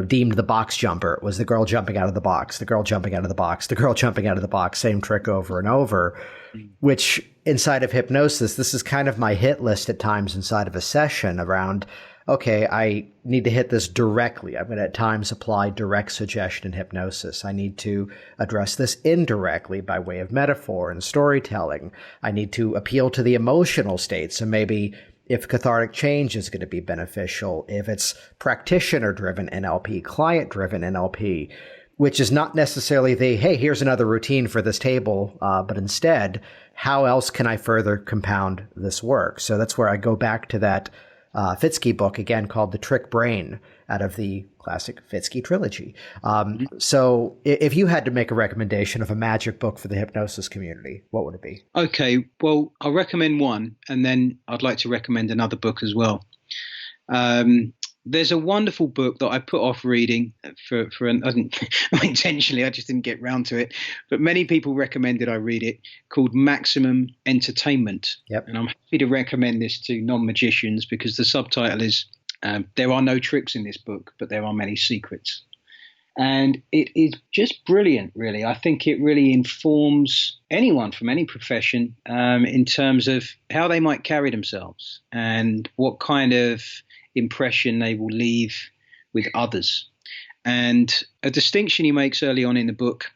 deemed the box jumper. It was the girl jumping out of the box, the girl jumping out of the box, the girl jumping out of the box, same trick over and over, which inside of hypnosis, this is kind of my hit list at times inside of a session around, okay, I need to hit this directly. I'm going to at times apply direct suggestion in hypnosis. I need to address this indirectly by way of metaphor and storytelling. I need to appeal to the emotional state. So maybe if cathartic change is going to be beneficial, if it's practitioner-driven NLP, client-driven NLP, which is not necessarily the, hey, here's another routine for this table, but instead, how else can I further compound this work? So that's where I go back to that Fitzky book, again, called The Trick Brain, out of the classic Fitzky trilogy. So if you had to make a recommendation of a magic book for the hypnosis community, what would it be? Okay, well, I'll recommend one, and then I'd like to recommend another book as well. There's a wonderful book that I put off reading intentionally. I just didn't get round to it. But many people recommended I read it, called Maximum Entertainment. Yep. And I'm happy to recommend this to non-magicians because the subtitle is There Are No Tricks in This Book, but There Are Many Secrets. And it is just brilliant, really. I think it really informs anyone from any profession in terms of how they might carry themselves and what kind of impression they will leave with others. And a distinction he makes early on in the book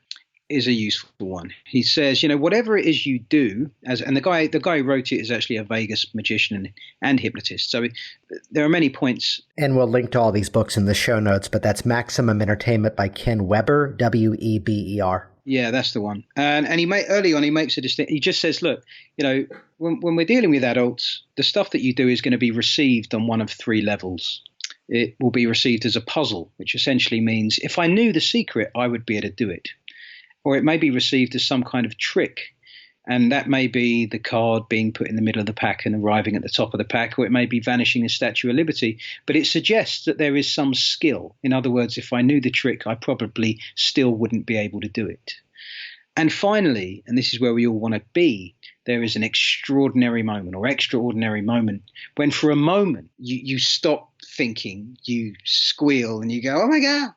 is a useful one. He says, whatever it is you do, and the guy who wrote it is actually a Vegas magician and hypnotist. So there are many points. And we'll link to all these books in the show notes, but that's Maximum Entertainment by Ken Weber, Weber. Yeah, that's the one. And early on, he makes a distinction. He just says, look, when we're dealing with adults, the stuff that you do is going to be received on one of three levels. It will be received as a puzzle, which essentially means if I knew the secret, I would be able to do it. Or it may be received as some kind of trick. And that may be the card being put in the middle of the pack and arriving at the top of the pack, or it may be vanishing the Statue of Liberty. But it suggests that there is some skill. In other words, if I knew the trick, I probably still wouldn't be able to do it. And finally, and this is where we all want to be, there is an extraordinary moment when for a moment you stop thinking, you squeal and you go, oh my God.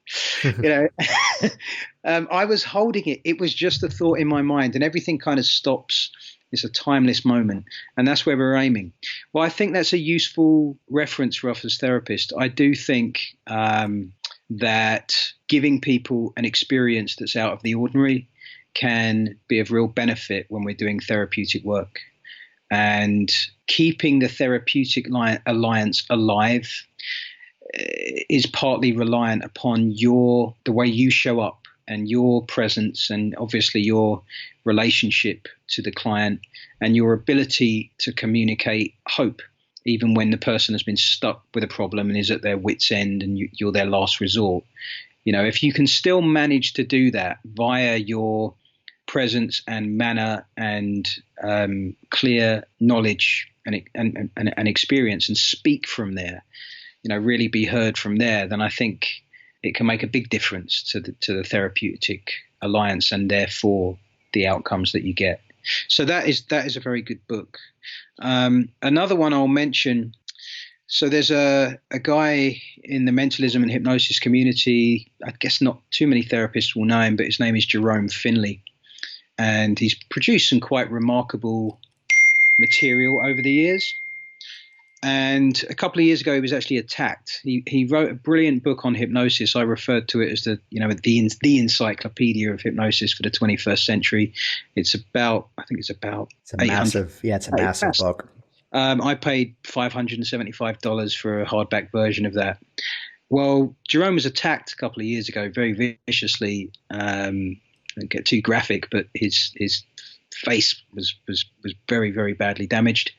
I was holding it. It was just a thought in my mind and everything kind of stops. It's a timeless moment. And that's where we're aiming. Well, I think that's a useful reference for us as therapists. I do think that giving people an experience that's out of the ordinary can be of real benefit when we're doing therapeutic work. And keeping the therapeutic alliance alive is partly reliant upon the way you show up and your presence and obviously your relationship to the client and your ability to communicate hope, even when the person has been stuck with a problem and is at their wit's end and you're their last resort. If you can still manage to do that via your presence and manner and clear knowledge and experience and speak from there, really be heard from there, then I think it can make a big difference to the therapeutic alliance and therefore the outcomes that you get. So that is a very good book. Another one I'll mention. So there's a guy in the mentalism and hypnosis community, I guess not too many therapists will know him, but his name is Jerome Finley. And he's produced some quite remarkable material over the years. And a couple of years ago, he was actually attacked. He wrote a brilliant book on hypnosis. I referred to it as the encyclopedia of hypnosis for the 21st century. It's a massive book. I paid $575 for a hardback version of that. Well, Jerome was attacked a couple of years ago very viciously. I don't get too graphic, but his face was very, very badly damaged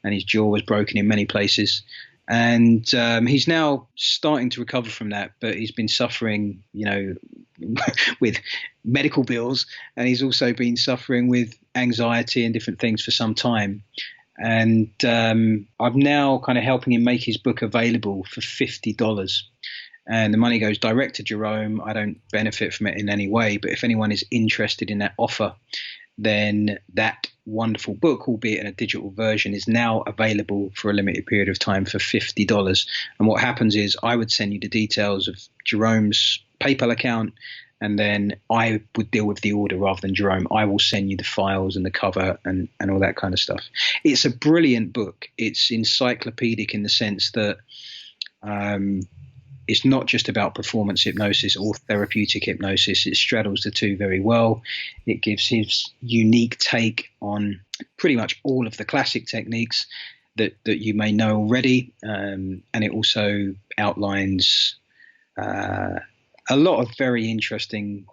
and his jaw was broken in many places. And he's now starting to recover from that, but he's been suffering, with medical bills, and he's also been suffering with anxiety and different things for some time. And I'm now kind of helping him make his book available for $50. And the money goes direct to Jerome. I don't benefit from it in any way. But if anyone is interested in that offer, then that wonderful book, albeit in a digital version, is now available for a limited period of time for $50. And what happens is I would send you the details of Jerome's PayPal account, and then I would deal with the order rather than Jerome. I will send you the files and the cover and all that kind of stuff. It's a brilliant book. It's encyclopedic in the sense that it's not just about performance hypnosis or therapeutic hypnosis. It straddles the two very well. It gives his unique take on pretty much all of the classic techniques that you may know already. And it also outlines a lot of very interesting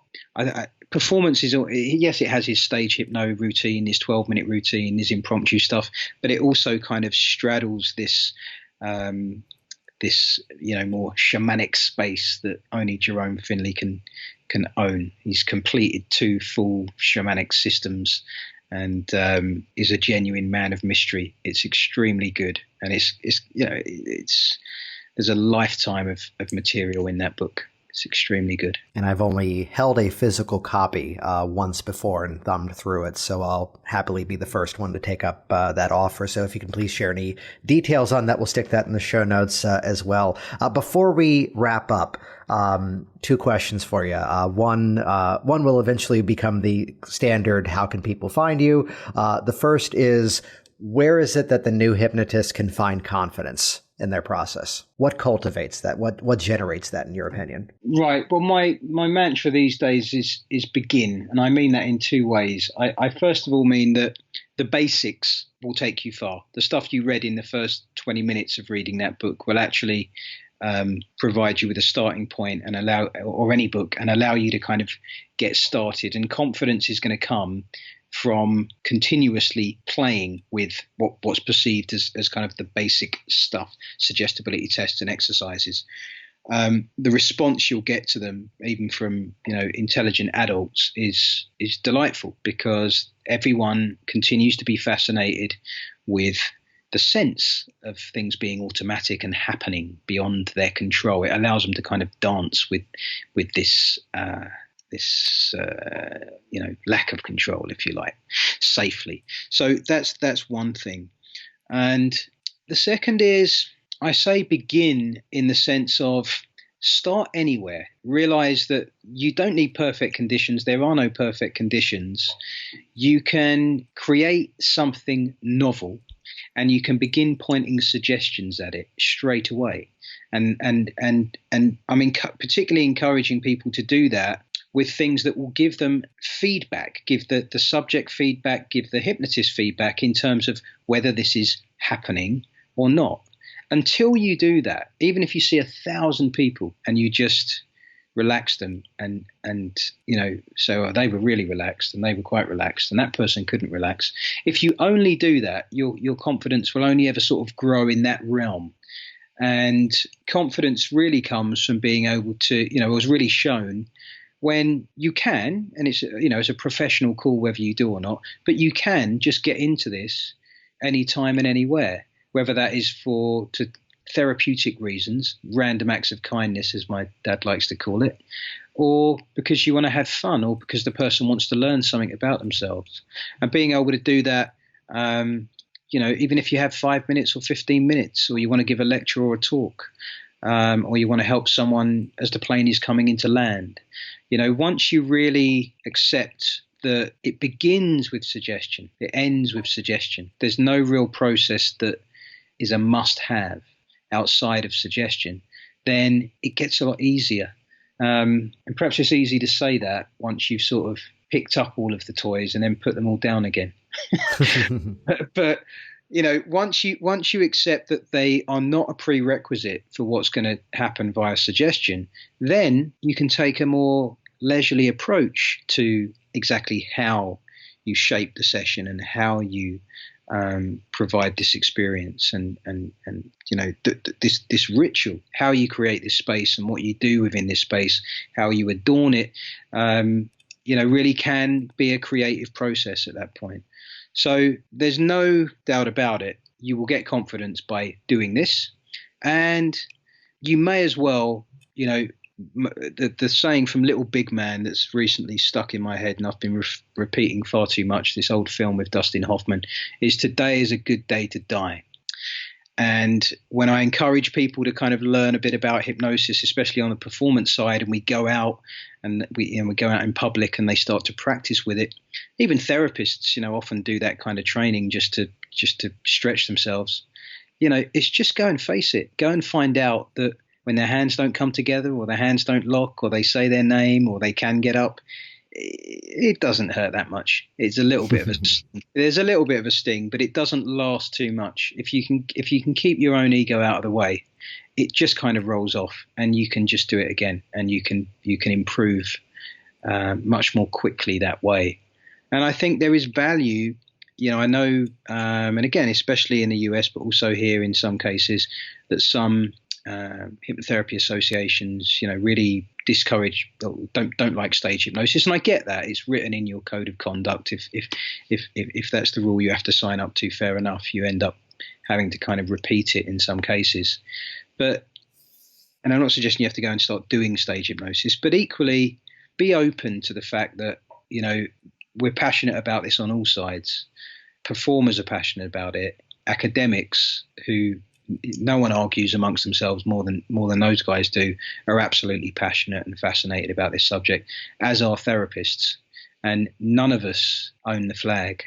performances. Yes, it has his stage hypno routine, his 12-minute routine, his impromptu stuff, but it also kind of straddles this this, more shamanic space that only Jerome Finley can own. He's completed 2 full shamanic systems, and is a genuine man of mystery. It's extremely good, and there's a lifetime of material in that book. It's extremely good. And I've only held a physical copy once before and thumbed through it, so I'll happily be the first one to take up that offer. So if you can please share any details on that, we'll stick that in the show notes as well. Before we wrap up, 2 questions for you. One will eventually become the standard, how can people find you? The first is, where is it that the new hypnotist can find confidence in their process? What cultivates that? What generates that, in your opinion? Right. Well, my mantra these days is begin. And I mean that in 2 ways. I first of all mean that the basics will take you far. The stuff you read in the first 20 minutes of reading that book will actually provide you with a starting point and or any book, and allow you to kind of get started. And confidence is going to come from continuously playing with what's perceived as kind of the basic stuff, suggestibility tests and exercises. The response you'll get to them, even from intelligent adults, is delightful, because everyone continues to be fascinated with the sense of things being automatic and happening beyond their control. It allows them to kind of dance with this lack of control, if you like, safely. So that's one thing. And the second is, I say begin in the sense of start anywhere. Realize that you don't need perfect conditions. There are no perfect conditions. You can create something novel, and you can begin pointing suggestions at it straight away. And I'm particularly encouraging people to do that with things that will give them feedback, give the subject feedback, give the hypnotist feedback in terms of whether this is happening or not. Until you do that, even if you see 1,000 people and you just relax them and so they were really relaxed and they were quite relaxed and that person couldn't relax. If you only do that, your confidence will only ever sort of grow in that realm. And confidence really comes from being able to, it was really shown when you can, and it's a professional call whether you do or not, but you can just get into this anytime and anywhere, whether that is for therapeutic reasons, random acts of kindness, as my dad likes to call it, or because you want to have fun, or because the person wants to learn something about themselves. And being able to do that, even if you have 5 minutes or 15 minutes, or you want to give a lecture or a talk, or you want to help someone as the plane is coming into land. Once you really accept that it begins with suggestion, it ends with suggestion. There's no real process that is a must-have outside of suggestion, then it gets a lot easier. And perhaps it's easy to say that once you've sort of picked up all of the toys and then put them all down again. but once you accept that they are not a prerequisite for what's going to happen via suggestion, then you can take a more leisurely approach to exactly how you shape the session and how you provide this experience and this ritual, how you create this space and what you do within this space, how you adorn it, really can be a creative process at that point. So there's no doubt about it. You will get confidence by doing this, and you may as well, the saying from Little Big Man that's recently stuck in my head and I've been repeating far too much, this old film with Dustin Hoffman, is today is a good day to die. And when I encourage people to kind of learn a bit about hypnosis, especially on the performance side, and we go out and we go out in public and they start to practice with it, even therapists, often do that kind of training just to stretch themselves. It's just go and face it. Go and find out that when their hands don't come together, or their hands don't lock, or they say their name, or they can get up, it doesn't hurt that much. It's a little bit of there's a little bit of a sting, but it doesn't last too much. If you can keep your own ego out of the way, it just kind of rolls off, and you can just do it again, and you can improve much more quickly that way. And I think there is value I know, and again, especially in the US, but also here in some cases, that some hypnotherapy associations, really discourage, don't like stage hypnosis, and I get that. It's written in your code of conduct. If that's the rule you have to sign up to, fair enough. You end up having to kind of repeat it in some cases, and I'm not suggesting you have to go and start doing stage hypnosis, but equally be open to the fact that, we're passionate about this on all sides. Performers are passionate about it. Academics, who no one argues amongst themselves more than those guys do, are absolutely passionate and fascinated about this subject, as are therapists. And none of us own the flag,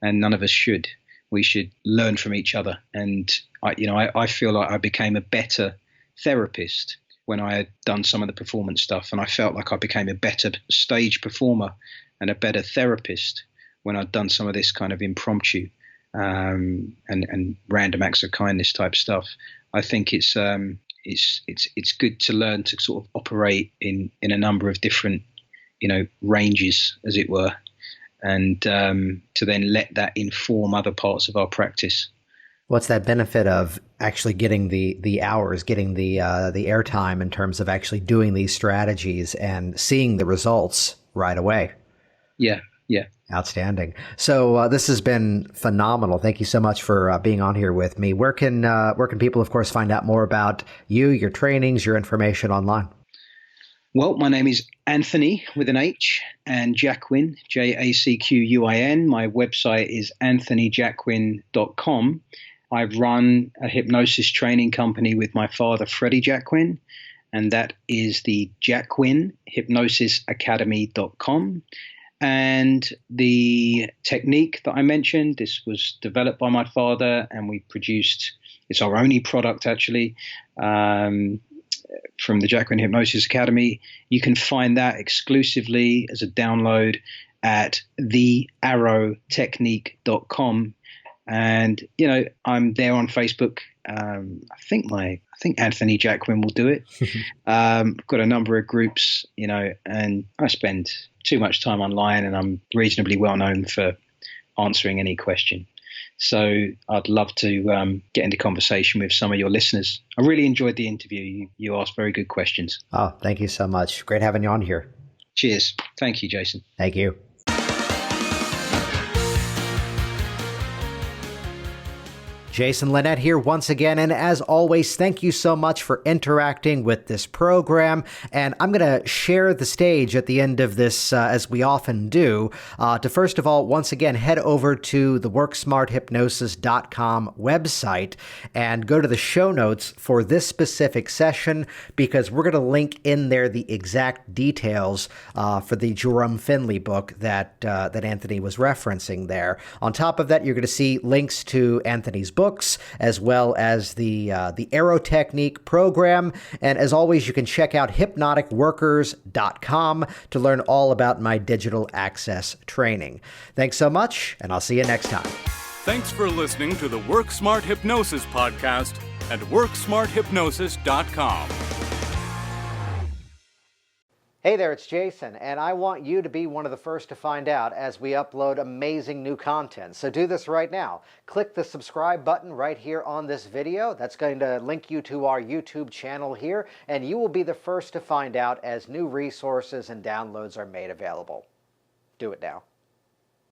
and none of us should. We should learn from each other. And I feel like I became a better therapist when I had done some of the performance stuff, and I felt like I became a better stage performer and a better therapist when I'd done some of this kind of impromptu and random acts of kindness type stuff. I think it's good to learn to sort of operate in a number of different ranges, as it were, and to then let that inform other parts of our practice. What's that benefit of actually getting the hours, getting the airtime in terms of actually doing these strategies and seeing the results right away? Yeah. Outstanding. So this has been phenomenal. Thank you so much for being on here with me. Where can people, of course, find out more about you, your trainings, your information online? Well, my name is Anthony with an H, and Jacquin, Jacquin. My website is anthonyjacquin.com. I run a hypnosis training company with my father, Freddie Jacquin, and that is the Jacquin Hypnosis Academy.com. And the technique that I mentioned, this was developed by my father, and we produced, it's our only product actually, from the Jacquin Hypnosis Academy. You can find that exclusively as a download at thearrowtechnique.com. And, I'm there on Facebook. I think Anthony Jacquin will do it. I've got a number of groups, and I spend too much time online, and I'm reasonably well known for answering any question. So I'd love to get into conversation with some of your listeners. I really enjoyed the interview. You asked very good questions. Oh, thank you so much. Great having you on here. Cheers. Thank you, Jason. Thank you. Jason Linett here once again, and as always, thank you so much for interacting with this program. And I'm going to share the stage at the end of this, as we often do, to first of all, once again, head over to the WorkSmartHypnosis.com website and go to the show notes for this specific session, because we're going to link in there the exact details for the Jerome Finley book that Anthony was referencing there. On top of that, you're going to see links to Anthony's books, as well as the Arrow Technique program. And as always, you can check out hypnoticworkers.com to learn all about my digital access training. Thanks so much, and I'll see you next time. Thanks for listening to the Work Smart Hypnosis podcast at WorkSmartHypnosis.com. Hey there, it's Jason, and I want you to be one of the first to find out as we upload amazing new content. So do this right now. Click the subscribe button right here on this video. That's going to link you to our YouTube channel here, and you will be the first to find out as new resources and downloads are made available. Do it now.